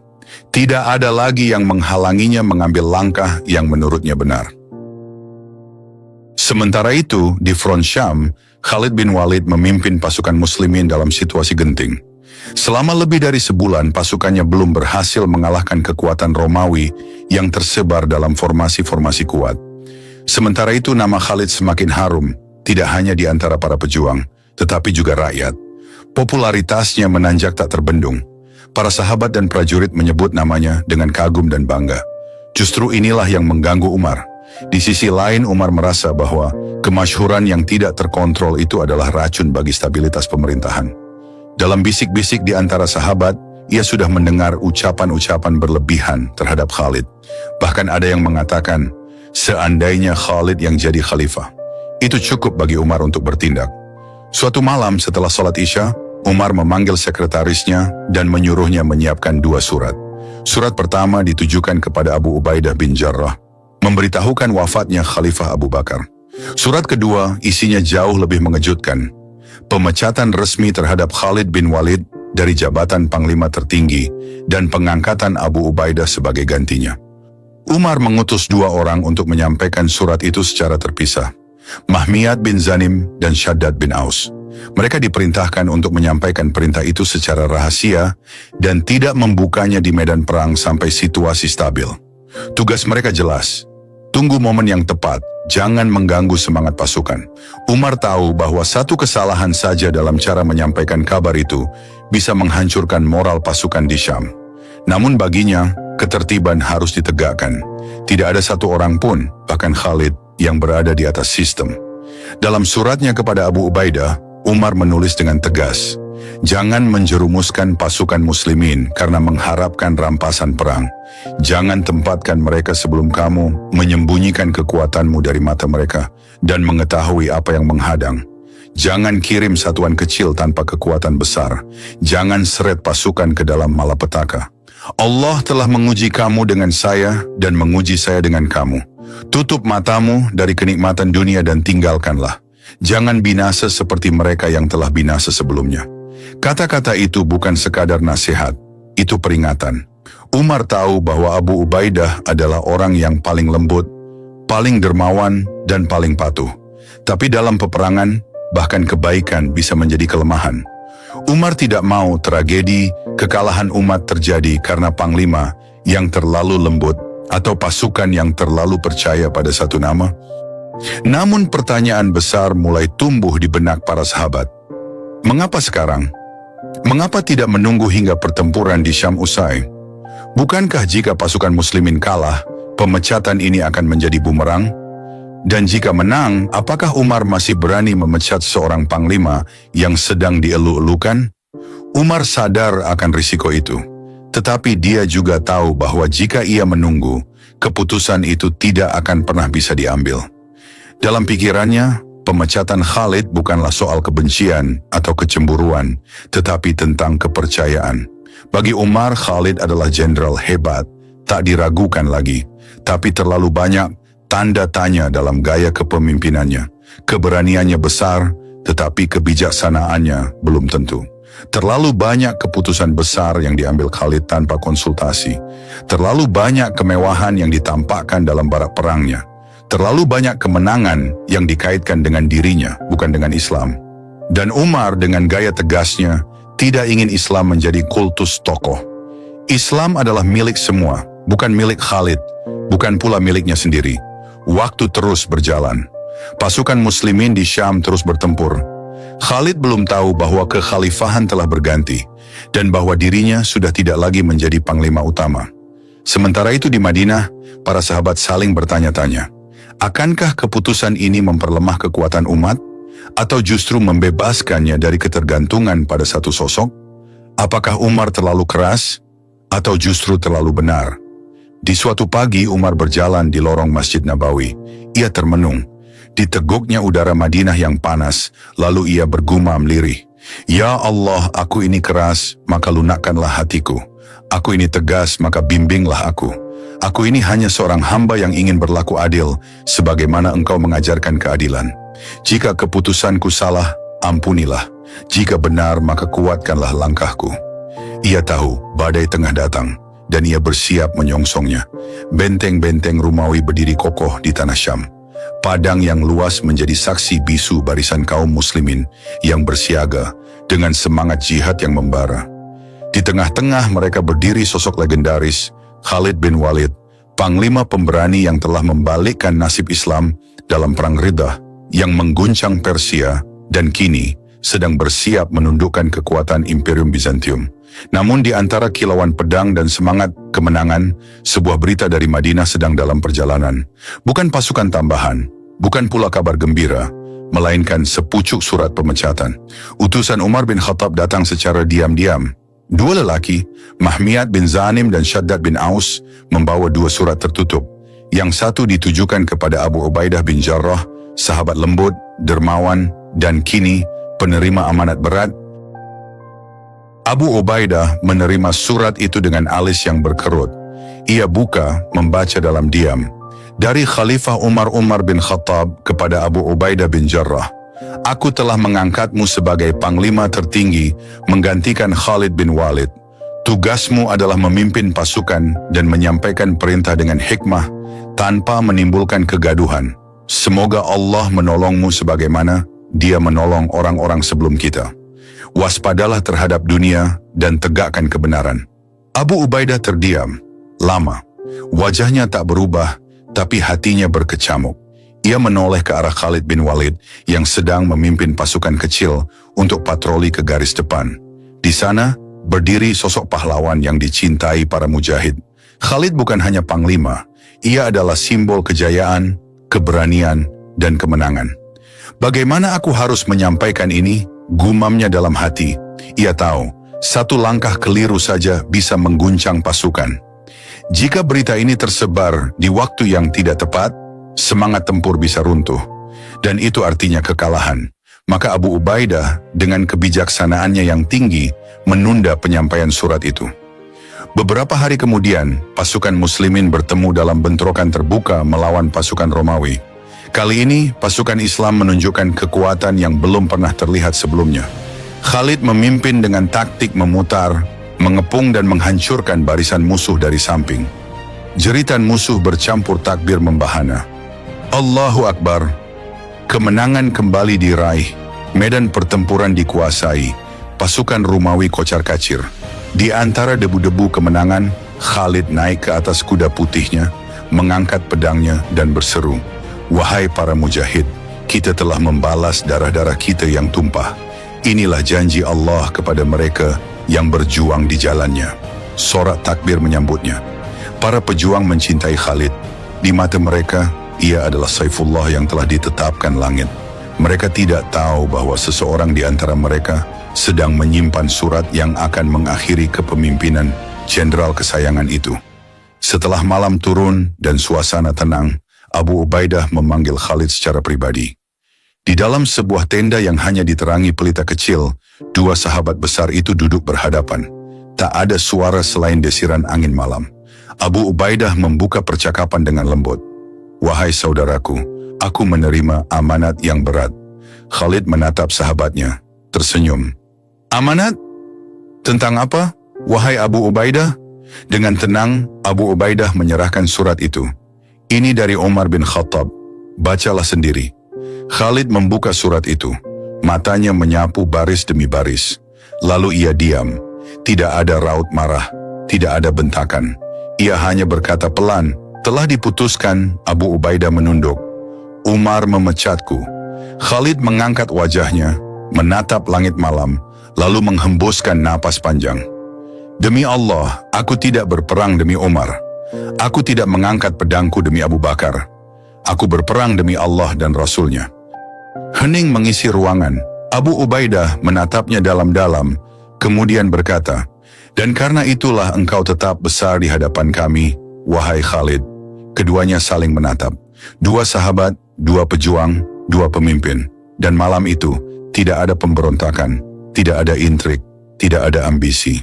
Tidak ada lagi yang menghalanginya mengambil langkah yang menurutnya benar. Sementara itu, di front Syam, Khalid bin Walid memimpin pasukan muslimin dalam situasi genting. Selama lebih dari sebulan, pasukannya belum berhasil mengalahkan kekuatan Romawi yang tersebar dalam formasi-formasi kuat. Sementara itu, nama Khalid semakin harum, tidak hanya di antara para pejuang, tetapi juga rakyat. Popularitasnya menanjak tak terbendung. Para sahabat dan prajurit menyebut namanya dengan kagum dan bangga. Justru inilah yang mengganggu Umar. Di sisi lain, Umar merasa bahwa kemasyhuran yang tidak terkontrol itu adalah racun bagi stabilitas pemerintahan. Dalam bisik-bisik di antara sahabat, ia sudah mendengar ucapan-ucapan berlebihan terhadap Khalid. Bahkan ada yang mengatakan, seandainya Khalid yang jadi khalifah, itu cukup bagi Umar untuk bertindak. Suatu malam setelah sholat Isya, Umar memanggil sekretarisnya dan menyuruhnya menyiapkan 2 surat. Surat pertama ditujukan kepada Abu Ubaidah bin Jarrah, memberitahukan wafatnya Khalifah Abu Bakar. Surat kedua isinya jauh lebih mengejutkan. Pemecatan resmi terhadap Khalid bin Walid dari jabatan Panglima tertinggi dan pengangkatan Abu Ubaidah sebagai gantinya. Umar mengutus 2 orang untuk menyampaikan surat itu secara terpisah, Mahmiyad bin Zanim dan Shaddad bin Aus. Mereka diperintahkan untuk menyampaikan perintah itu secara rahasia dan tidak membukanya di medan perang sampai situasi stabil. Tugas mereka jelas. Tunggu momen yang tepat, jangan mengganggu semangat pasukan. Umar tahu bahwa satu kesalahan saja dalam cara menyampaikan kabar itu bisa menghancurkan moral pasukan di Syam. Namun baginya, ketertiban harus ditegakkan. Tidak ada satu orang pun, bahkan Khalid, yang berada di atas sistem. Dalam suratnya kepada Abu Ubaidah, Umar menulis dengan tegas, "Jangan menjerumuskan pasukan muslimin karena mengharapkan rampasan perang. Jangan tempatkan mereka sebelum kamu menyembunyikan kekuatanmu dari mata mereka dan mengetahui apa yang menghadang. Jangan kirim satuan kecil tanpa kekuatan besar. Jangan seret pasukan ke dalam malapetaka. Allah telah menguji kamu dengan saya dan menguji saya dengan kamu. Tutup matamu dari kenikmatan dunia dan tinggalkanlah. Jangan binasa seperti mereka yang telah binasa sebelumnya." Kata-kata itu bukan sekadar nasihat, itu peringatan. Umar tahu bahwa Abu Ubaidah adalah orang yang paling lembut, paling dermawan, dan paling patuh. Tapi dalam peperangan, bahkan kebaikan bisa menjadi kelemahan. Umar tidak mau tragedi, kekalahan umat terjadi karena panglima yang terlalu lembut atau pasukan yang terlalu percaya pada satu nama. Namun pertanyaan besar mulai tumbuh di benak para sahabat. Mengapa sekarang? Mengapa tidak menunggu hingga pertempuran di Syam usai? Bukankah jika pasukan muslimin kalah, pemecatan ini akan menjadi bumerang? Dan jika menang, apakah Umar masih berani memecat seorang panglima yang sedang dielu-elukan? Umar sadar akan risiko itu. Tetapi dia juga tahu bahwa jika ia menunggu, keputusan itu tidak akan pernah bisa diambil. Dalam pikirannya, pemecatan Khalid bukanlah soal kebencian atau kecemburuan, tetapi tentang kepercayaan. Bagi Umar, Khalid adalah jenderal hebat, tak diragukan lagi. Tapi terlalu banyak tanda tanya dalam gaya kepemimpinannya. Keberaniannya besar, tetapi kebijaksanaannya belum tentu. Terlalu banyak keputusan besar yang diambil Khalid tanpa konsultasi. Terlalu banyak kemewahan yang ditampakkan dalam barak perangnya. Terlalu banyak kemenangan yang dikaitkan dengan dirinya, bukan dengan Islam. Dan Umar dengan gaya tegasnya tidak ingin Islam menjadi kultus tokoh. Islam adalah milik semua, bukan milik Khalid, bukan pula miliknya sendiri. Waktu terus berjalan. Pasukan muslimin di Syam terus bertempur. Khalid belum tahu bahwa kekhalifahan telah berganti dan bahwa dirinya sudah tidak lagi menjadi panglima utama. Sementara itu di Madinah, para sahabat saling bertanya-tanya, akankah keputusan ini memperlemah kekuatan umat atau justru membebaskannya dari ketergantungan pada satu sosok? Apakah Umar terlalu keras atau justru terlalu benar? Di suatu pagi Umar berjalan di lorong Masjid Nabawi. Ia termenung. Diteguknya udara Madinah yang panas, lalu ia bergumam lirih, "Ya Allah, aku ini keras, maka lunakkanlah hatiku. Aku ini tegas, maka bimbinglah aku. Aku ini hanya seorang hamba yang ingin berlaku adil, sebagaimana engkau mengajarkan keadilan. Jika keputusanku salah, ampunilah. Jika benar, maka kuatkanlah langkahku." Ia tahu badai tengah datang, dan ia bersiap menyongsongnya. Benteng-benteng Romawi berdiri kokoh di tanah Syam. Padang yang luas menjadi saksi bisu barisan kaum muslimin yang bersiaga dengan semangat jihad yang membara. Di tengah-tengah mereka berdiri sosok legendaris, Khalid bin Walid, panglima pemberani yang telah membalikkan nasib Islam dalam Perang Riddah yang mengguncang Persia dan kini sedang bersiap menundukkan kekuatan Imperium Bizantium. Namun di antara kilauan pedang dan semangat kemenangan, sebuah berita dari Madinah sedang dalam perjalanan. Bukan pasukan tambahan, bukan pula kabar gembira, melainkan sepucuk surat pemecatan. Utusan Umar bin Khattab datang secara diam-diam. Dua lelaki, Mahmiyad bin Zanim dan Shaddad bin Aus, membawa dua surat tertutup. Yang satu ditujukan kepada Abu Ubaidah bin Jarrah, sahabat lembut, dermawan, dan kini penerima amanat berat. Abu Ubaidah menerima surat itu dengan alis yang berkerut. Ia buka, membaca dalam diam. Dari Khalifah Umar bin Khattab kepada Abu Ubaidah bin Jarrah. Aku telah mengangkatmu sebagai panglima tertinggi menggantikan Khalid bin Walid. Tugasmu adalah memimpin pasukan dan menyampaikan perintah dengan hikmah tanpa menimbulkan kegaduhan. Semoga Allah menolongmu sebagaimana dia menolong orang-orang sebelum kita. Waspadalah terhadap dunia dan tegakkan kebenaran. Abu Ubaidah terdiam, lama. Wajahnya tak berubah, tapi hatinya berkecamuk. Ia menoleh ke arah Khalid bin Walid yang sedang memimpin pasukan kecil untuk patroli ke garis depan. Di sana, berdiri sosok pahlawan yang dicintai para mujahid. Khalid bukan hanya panglima, ia adalah simbol kejayaan, keberanian, dan kemenangan. Bagaimana aku harus menyampaikan ini? Gumamnya dalam hati. Ia tahu, satu langkah keliru saja bisa mengguncang pasukan. Jika berita ini tersebar di waktu yang tidak tepat, semangat tempur bisa runtuh. Dan itu artinya kekalahan. Maka Abu Ubaidah dengan kebijaksanaannya yang tinggi menunda penyampaian surat itu. Beberapa hari kemudian, pasukan muslimin bertemu dalam bentrokan terbuka melawan pasukan Romawi. Kali ini, pasukan Islam menunjukkan kekuatan yang belum pernah terlihat sebelumnya. Khalid memimpin dengan taktik memutar, mengepung dan menghancurkan barisan musuh dari samping. Jeritan musuh bercampur takbir membahana. Allahu Akbar. Kemenangan kembali diraih. Medan pertempuran dikuasai. Pasukan Romawi kocar-kacir. Di antara debu-debu kemenangan, Khalid naik ke atas kuda putihnya, mengangkat pedangnya dan berseru, "Wahai para mujahid, kita telah membalas darah-darah kita yang tumpah. Inilah janji Allah kepada mereka yang berjuang di jalannya." Sorak takbir menyambutnya. Para pejuang mencintai Khalid. Di mata mereka, ia adalah Saifullah yang telah ditetapkan langit. Mereka tidak tahu bahwa seseorang di antara mereka sedang menyimpan surat yang akan mengakhiri kepemimpinan jenderal kesayangan itu. Setelah malam turun dan suasana tenang, Abu Ubaidah memanggil Khalid secara pribadi. Di dalam sebuah tenda yang hanya diterangi pelita kecil, dua sahabat besar itu duduk berhadapan. Tak ada suara selain desiran angin malam. Abu Ubaidah membuka percakapan dengan lembut. "Wahai saudaraku, aku menerima amanat yang berat." Khalid menatap sahabatnya, tersenyum. "Amanat? Tentang apa, wahai Abu Ubaidah?" Dengan tenang, Abu Ubaidah menyerahkan surat itu. "Ini dari Umar bin Khattab. Bacalah sendiri." Khalid membuka surat itu. Matanya menyapu baris demi baris. Lalu ia diam. Tidak ada raut marah, tidak ada bentakan. Ia hanya berkata pelan, "Telah diputuskan." Abu Ubaidah menunduk. "Umar memecatku." Khalid mengangkat wajahnya, menatap langit malam, lalu menghembuskan napas panjang. "Demi Allah, aku tidak berperang demi Umar. Aku tidak mengangkat pedangku demi Abu Bakar. Aku berperang demi Allah dan Rasul-Nya." Hening mengisi ruangan. Abu Ubaidah menatapnya dalam-dalam, kemudian berkata, "Dan karena itulah engkau tetap besar di hadapan kami, wahai Khalid." Keduanya saling menatap. Dua sahabat, dua pejuang, dua pemimpin. Dan malam itu, tidak ada pemberontakan, tidak ada intrik, tidak ada ambisi.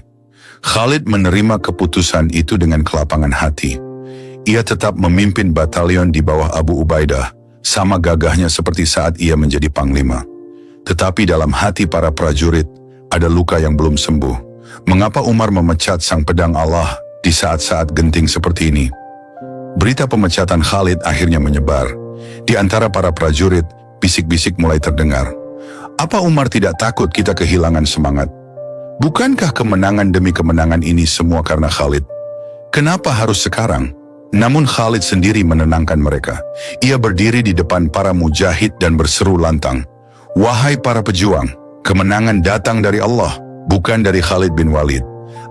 Khalid menerima keputusan itu dengan kelapangan hati. Ia tetap memimpin batalion di bawah Abu Ubaidah, sama gagahnya seperti saat ia menjadi panglima. Tetapi dalam hati para prajurit, ada luka yang belum sembuh. Mengapa Umar memecat sang pedang Allah di saat-saat genting seperti ini? Berita pemecatan Khalid akhirnya menyebar. Di antara para prajurit, bisik-bisik mulai terdengar. Apa Umar tidak takut kita kehilangan semangat? Bukankah kemenangan demi kemenangan ini semua karena Khalid? Kenapa harus sekarang? Namun Khalid sendiri menenangkan mereka. Ia berdiri di depan para mujahid dan berseru lantang, "Wahai para pejuang, kemenangan datang dari Allah, bukan dari Khalid bin Walid.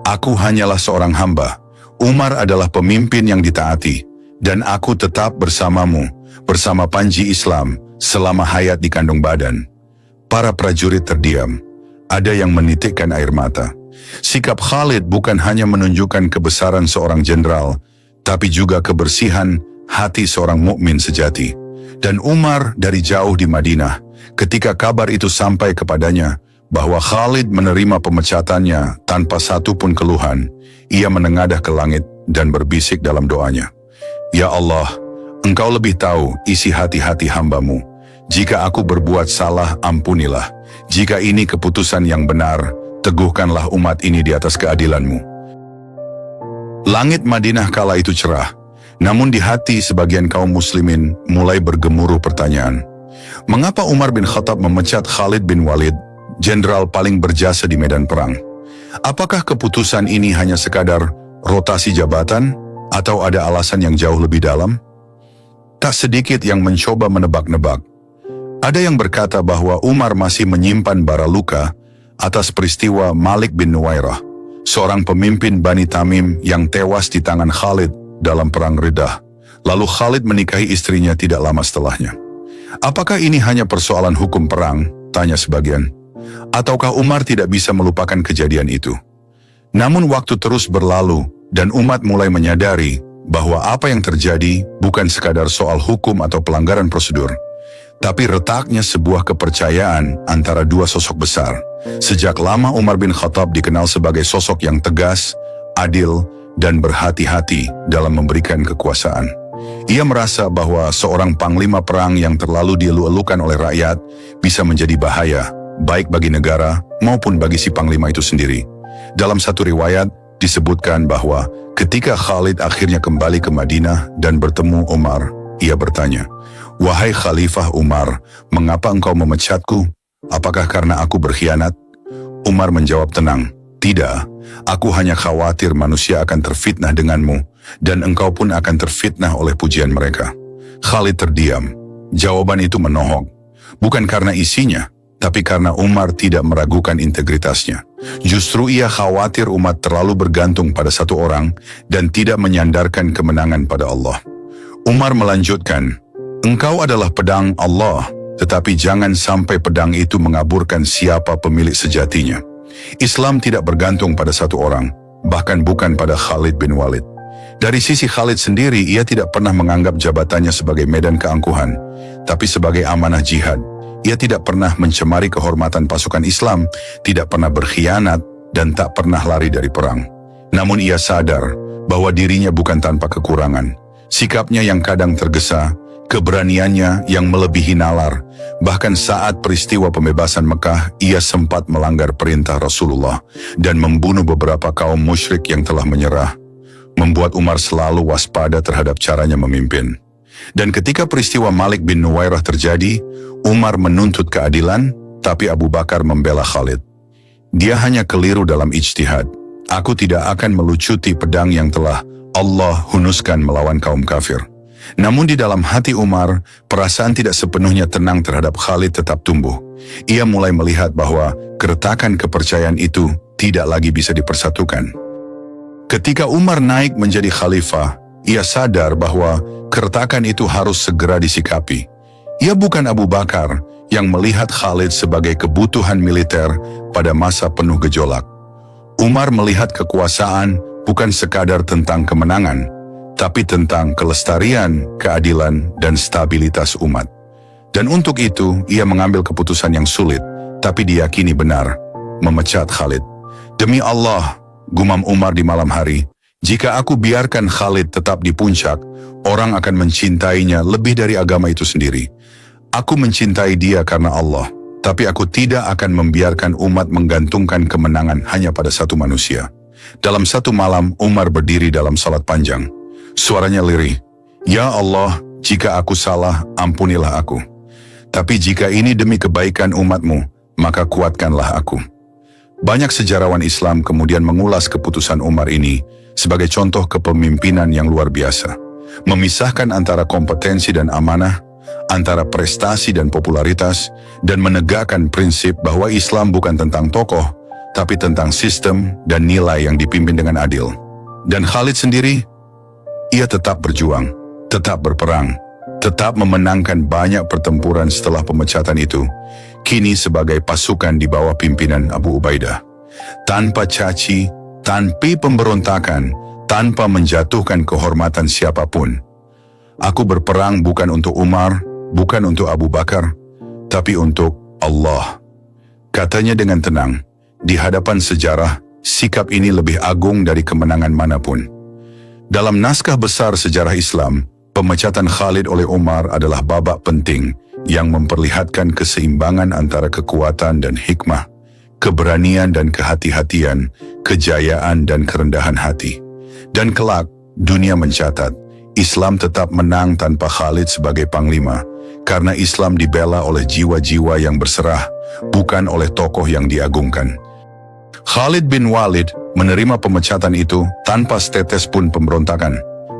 Aku hanyalah seorang hamba. Umar adalah pemimpin yang ditaati, dan aku tetap bersamamu, bersama Panji Islam, selama hayat di kandung badan." Para prajurit terdiam. Ada yang menitikkan air mata. Sikap Khalid bukan hanya menunjukkan kebesaran seorang jenderal, tapi juga kebersihan hati seorang mukmin sejati. Dan Umar dari jauh di Madinah, ketika kabar itu sampai kepadanya, bahwa Khalid menerima pemecatannya tanpa satu pun keluhan, ia menengadah ke langit dan berbisik dalam doanya, "Ya Allah, Engkau lebih tahu isi hati-hati hamba-Mu. Jika aku berbuat salah, ampunilah. Jika ini keputusan yang benar, teguhkanlah umat ini di atas keadilan-Mu." Langit Madinah kala itu cerah, namun di hati sebagian kaum muslimin mulai bergemuruh pertanyaan. Mengapa Umar bin Khattab memecat Khalid bin Walid, jenderal paling berjasa di medan perang? Apakah keputusan ini hanya sekadar rotasi jabatan atau ada alasan yang jauh lebih dalam? Tak sedikit yang mencoba menebak-nebak. Ada yang berkata bahwa Umar masih menyimpan bara luka atas peristiwa Malik bin Nuwairah, seorang pemimpin Bani Tamim yang tewas di tangan Khalid dalam perang Riddah. Lalu Khalid menikahi istrinya tidak lama setelahnya. Apakah ini hanya persoalan hukum perang? Tanya sebagian. Ataukah Umar tidak bisa melupakan kejadian itu? Namun waktu terus berlalu dan umat mulai menyadari bahwa apa yang terjadi bukan sekadar soal hukum atau pelanggaran prosedur, tapi retaknya sebuah kepercayaan antara dua sosok besar. Sejak lama Umar bin Khattab dikenal sebagai sosok yang tegas, adil, dan berhati-hati dalam memberikan kekuasaan. Ia merasa bahwa seorang panglima perang yang terlalu dielu-elukan oleh rakyat bisa menjadi bahaya, baik bagi negara maupun bagi si panglima itu sendiri. Dalam satu riwayat disebutkan bahwa ketika Khalid akhirnya kembali ke Madinah dan bertemu Umar, ia bertanya, "Wahai Khalifah Umar, mengapa engkau memecatku? Apakah karena aku berkhianat?" Umar menjawab tenang, "Tidak, aku hanya khawatir manusia akan terfitnah denganmu, dan engkau pun akan terfitnah oleh pujian mereka." Khalid terdiam. Jawaban itu menohok, bukan karena isinya, tapi karena Umar tidak meragukan integritasnya. Justru ia khawatir umat terlalu bergantung pada satu orang dan tidak menyandarkan kemenangan pada Allah. Umar melanjutkan, "Engkau adalah pedang Allah, tetapi jangan sampai pedang itu mengaburkan siapa pemilik sejatinya. Islam tidak bergantung pada satu orang, bahkan bukan pada Khalid bin Walid." Dari sisi Khalid sendiri, ia tidak pernah menganggap jabatannya sebagai medan keangkuhan, tapi sebagai amanah jihad. Ia tidak pernah mencemari kehormatan pasukan Islam, tidak pernah berkhianat, dan tak pernah lari dari perang. Namun ia sadar bahwa dirinya bukan tanpa kekurangan. Sikapnya yang kadang tergesa, keberaniannya yang melebihi nalar. Bahkan saat peristiwa pembebasan Mekah, ia sempat melanggar perintah Rasulullah dan membunuh beberapa kaum musyrik yang telah menyerah, membuat Umar selalu waspada terhadap caranya memimpin. Dan ketika peristiwa Malik bin Nuwairah terjadi, Umar menuntut keadilan, tapi Abu Bakar membela Khalid. Dia hanya keliru dalam ijtihad. "Aku tidak akan melucuti pedang yang telah Allah hunuskan melawan kaum kafir." Namun di dalam hati Umar, perasaan tidak sepenuhnya tenang terhadap Khalid tetap tumbuh. Ia mulai melihat bahwa keretakan kepercayaan itu tidak lagi bisa dipersatukan. Ketika Umar naik menjadi khalifah, ia sadar bahwa keretakan itu harus segera disikapi. Ia bukan Abu Bakar yang melihat Khalid sebagai kebutuhan militer pada masa penuh gejolak. Umar melihat kekuasaan bukan sekadar tentang kemenangan, tapi tentang kelestarian, keadilan, dan stabilitas umat. Dan untuk itu, ia mengambil keputusan yang sulit, tapi diyakini benar, memecat Khalid. "Demi Allah," gumam Umar di malam hari, "jika aku biarkan Khalid tetap di puncak, orang akan mencintainya lebih dari agama itu sendiri. Aku mencintai dia karena Allah, tapi aku tidak akan membiarkan umat menggantungkan kemenangan hanya pada satu manusia." Dalam satu malam, Umar berdiri dalam salat panjang. Suaranya lirih, "Ya Allah, jika aku salah, ampunilah aku. Tapi jika ini demi kebaikan umatmu, maka kuatkanlah aku." Banyak sejarawan Islam kemudian mengulas keputusan Umar ini sebagai contoh kepemimpinan yang luar biasa. Memisahkan antara kompetensi dan amanah, antara prestasi dan popularitas, dan menegakkan prinsip bahwa Islam bukan tentang tokoh, tapi tentang sistem dan nilai yang dipimpin dengan adil. Dan Khalid sendiri, ia tetap berjuang, tetap berperang, tetap memenangkan banyak pertempuran setelah pemecatan itu, kini sebagai pasukan di bawah pimpinan Abu Ubaidah. Tanpa caci, tanpa pemberontakan, tanpa menjatuhkan kehormatan siapapun. "Aku berperang bukan untuk Umar, bukan untuk Abu Bakar, tapi untuk Allah," katanya dengan tenang. Di hadapan sejarah, sikap ini lebih agung dari kemenangan manapun. Dalam naskah besar sejarah Islam, pemecatan Khalid oleh Umar adalah babak penting yang memperlihatkan keseimbangan antara kekuatan dan hikmah, keberanian dan kehati-hatian, kejayaan dan kerendahan hati. Dan kelak, dunia mencatat, Islam tetap menang tanpa Khalid sebagai panglima, karena Islam dibela oleh jiwa-jiwa yang berserah, bukan oleh tokoh yang diagungkan. Khalid bin Walid menerima pemecatan itu tanpa setetes pun pemberontakan.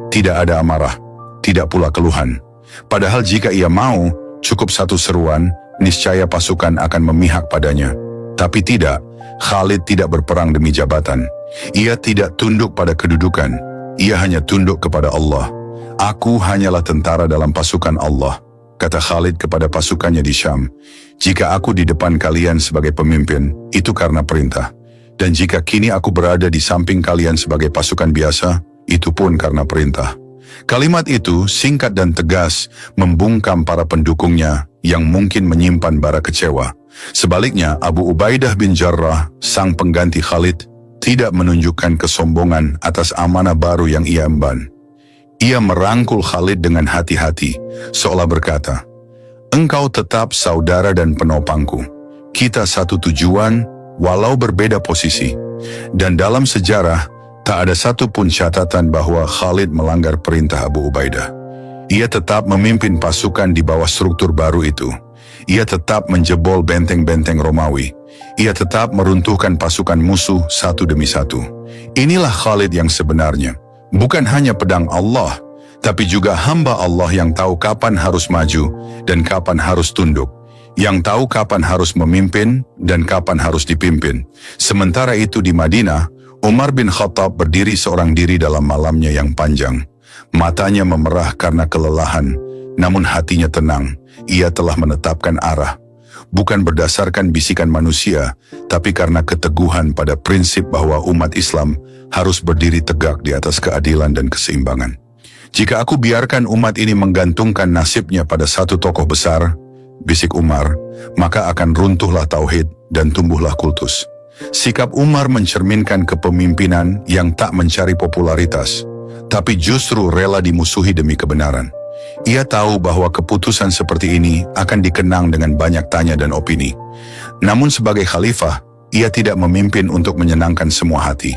Tidak ada amarah, tidak pula keluhan. Padahal jika ia mau, cukup satu seruan, niscaya pasukan akan memihak padanya. Tapi tidak, Khalid tidak berperang demi jabatan. Ia tidak tunduk pada kedudukan, ia hanya tunduk kepada Allah. Aku hanyalah tentara dalam pasukan Allah, kata Khalid kepada pasukannya di Syam. Jika aku di depan kalian sebagai pemimpin, itu karena perintah. Dan jika kini aku berada di samping kalian sebagai pasukan biasa, itu pun karena perintah. Kalimat itu singkat dan tegas membungkam para pendukungnya yang mungkin menyimpan bara kecewa. Sebaliknya, Abu Ubaidah bin Jarrah, sang pengganti Khalid, tidak menunjukkan kesombongan atas amanah baru yang ia emban. Ia merangkul Khalid dengan hati-hati, seolah berkata, "Engkau tetap saudara dan penopangku. Kita satu tujuan, walau berbeda posisi." Dan dalam sejarah, tak ada satupun catatan bahwa Khalid melanggar perintah Abu Ubaidah. Ia tetap memimpin pasukan di bawah struktur baru itu. Ia tetap menjebol benteng-benteng Romawi. Ia tetap meruntuhkan pasukan musuh satu demi satu. Inilah Khalid yang sebenarnya. Bukan hanya pedang Allah, tapi juga hamba Allah yang tahu kapan harus maju dan kapan harus tunduk. Yang tahu kapan harus memimpin dan kapan harus dipimpin. Sementara itu di Madinah, Umar bin Khattab berdiri seorang diri dalam malamnya yang panjang. Matanya memerah karena kelelahan, namun hatinya tenang. Ia telah menetapkan arah. Bukan berdasarkan bisikan manusia, tapi karena keteguhan pada prinsip bahwa umat Islam harus berdiri tegak di atas keadilan dan keseimbangan. Jika aku biarkan umat ini menggantungkan nasibnya pada satu tokoh besar, bisik Umar, maka akan runtuhlah tauhid dan tumbuhlah kultus. Sikap Umar mencerminkan kepemimpinan yang tak mencari popularitas, tapi justru rela dimusuhi demi kebenaran. Ia tahu bahwa keputusan seperti ini akan dikenang dengan banyak tanya dan opini. Namun sebagai khalifah, ia tidak memimpin untuk menyenangkan semua hati.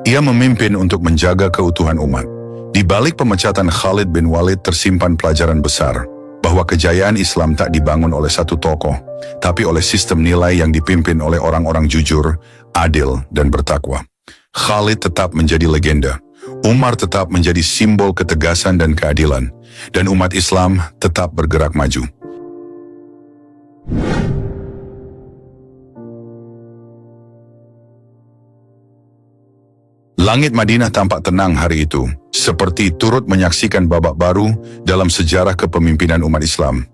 Ia memimpin untuk menjaga keutuhan umat. Di balik pemecatan Khalid bin Walid tersimpan pelajaran besar, bahwa kejayaan Islam tak dibangun oleh satu tokoh, tapi oleh sistem nilai yang dipimpin oleh orang-orang jujur, adil, dan bertakwa. Khalid tetap menjadi legenda. Umar tetap menjadi simbol ketegasan dan keadilan, dan umat Islam tetap bergerak maju. Langit Madinah tampak tenang hari itu, seperti turut menyaksikan babak baru dalam sejarah kepemimpinan umat Islam.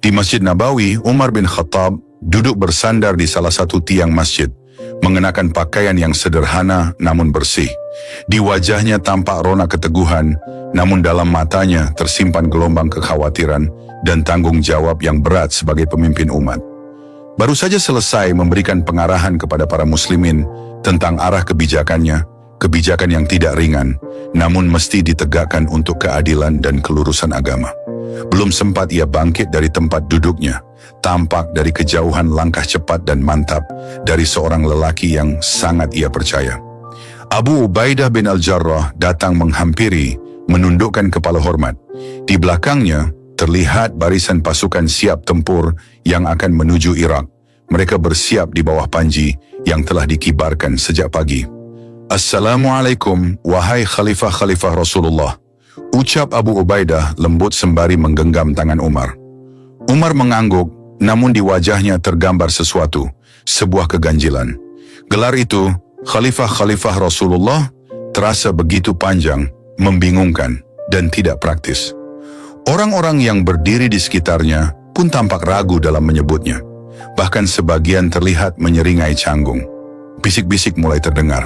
Di Masjid Nabawi, Umar bin Khattab duduk bersandar di salah satu tiang masjid, mengenakan pakaian yang sederhana namun bersih. Di wajahnya tampak rona keteguhan, namun dalam matanya tersimpan gelombang kekhawatiran dan tanggung jawab yang berat sebagai pemimpin umat. Baru saja selesai memberikan pengarahan kepada para muslimin tentang arah kebijakannya, kebijakan yang tidak ringan, namun mesti ditegakkan untuk keadilan dan kelurusan agama. Belum sempat ia bangkit dari tempat duduknya, tampak dari kejauhan langkah cepat dan mantap dari seorang lelaki yang sangat ia percaya. Abu Ubaidah bin Al-Jarrah datang menghampiri, menundukkan kepala hormat. Di belakangnya terlihat barisan pasukan siap tempur yang akan menuju Irak. Mereka bersiap di bawah panji yang telah dikibarkan sejak pagi. "Assalamualaikum, wahai khalifah-khalifah Rasulullah," ucap Abu Ubaidah lembut sembari menggenggam tangan Umar. Umar mengangguk, namun di wajahnya tergambar sesuatu, sebuah keganjilan. Gelar itu, Khalifah-Khalifah Rasulullah, terasa begitu panjang, membingungkan, dan tidak praktis. Orang-orang yang berdiri di sekitarnya pun tampak ragu dalam menyebutnya. Bahkan sebagian terlihat menyeringai canggung. Bisik-bisik mulai terdengar.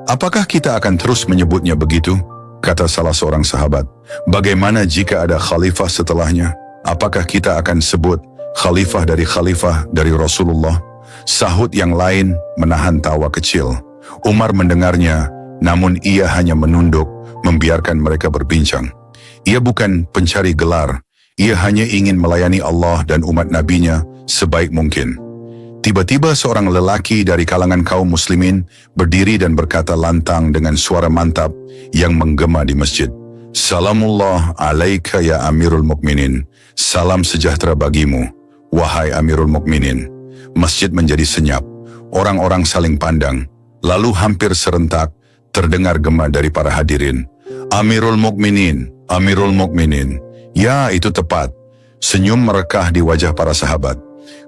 "Apakah kita akan terus menyebutnya begitu?" kata salah seorang sahabat. "Bagaimana jika ada khalifah setelahnya? Apakah kita akan sebut khalifah dari Rasulullah?" Sahut yang lain menahan tawa kecil. Umar mendengarnya, namun ia hanya menunduk, membiarkan mereka berbincang. Ia bukan pencari gelar, ia hanya ingin melayani Allah dan umat nabinya sebaik mungkin. Tiba-tiba seorang lelaki dari kalangan kaum muslimin berdiri dan berkata lantang dengan suara mantap yang menggema di masjid, Salamullah alaika ya Amirul Mukminin. Salam sejahtera bagimu, wahai Amirul Mukminin. Masjid menjadi senyap. Orang-orang saling pandang. Lalu hampir serentak terdengar gema dari para hadirin. Amirul Mukminin, Amirul Mukminin. Ya, itu tepat. Senyum merekah di wajah para sahabat.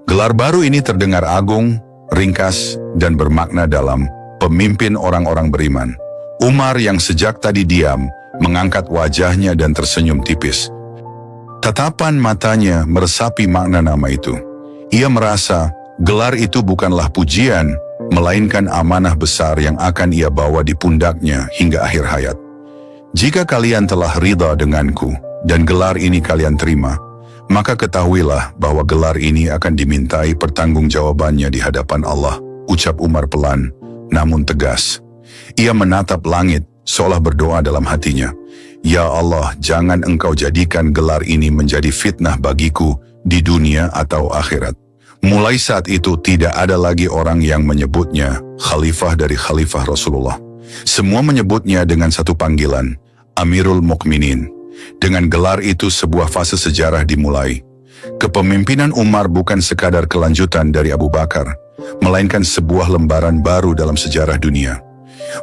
Gelar baru ini terdengar agung, ringkas, dan bermakna dalam. Pemimpin orang-orang beriman. Umar yang sejak tadi diam, mengangkat wajahnya dan tersenyum tipis. Tatapan matanya meresapi makna nama itu. Ia merasa gelar itu bukanlah pujian, melainkan amanah besar yang akan ia bawa di pundaknya hingga akhir hayat. Jika kalian telah ridha denganku dan gelar ini kalian terima, maka ketahuilah bahwa gelar ini akan dimintai pertanggungjawabannya di hadapan Allah, ucap Umar pelan, namun tegas. Ia menatap langit, seolah berdoa dalam hatinya. Ya Allah, jangan engkau jadikan gelar ini menjadi fitnah bagiku di dunia atau akhirat. Mulai saat itu tidak ada lagi orang yang menyebutnya khalifah dari khalifah Rasulullah. Semua menyebutnya dengan satu panggilan, Amirul Mukminin. Dengan gelar itu sebuah fase sejarah dimulai. Kepemimpinan Umar bukan sekadar kelanjutan dari Abu Bakar, melainkan sebuah lembaran baru dalam sejarah dunia.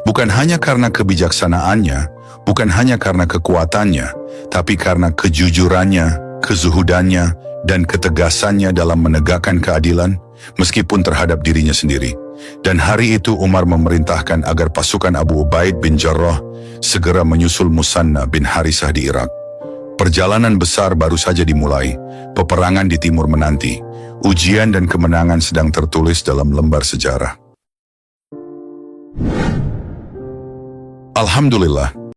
Bukan hanya karena kebijaksanaannya, bukan hanya karena kekuatannya, tapi karena kejujurannya, kezuhudannya, dan ketegasannya dalam menegakkan keadilan, meskipun terhadap dirinya sendiri. Dan hari itu Umar memerintahkan agar pasukan Abu Ubaid bin Jarrah segera menyusul Musanna bin Harisah di Irak. Perjalanan besar baru saja dimulai, peperangan di timur menanti, ujian dan kemenangan sedang tertulis dalam lembar sejarah. Alhamdulillah,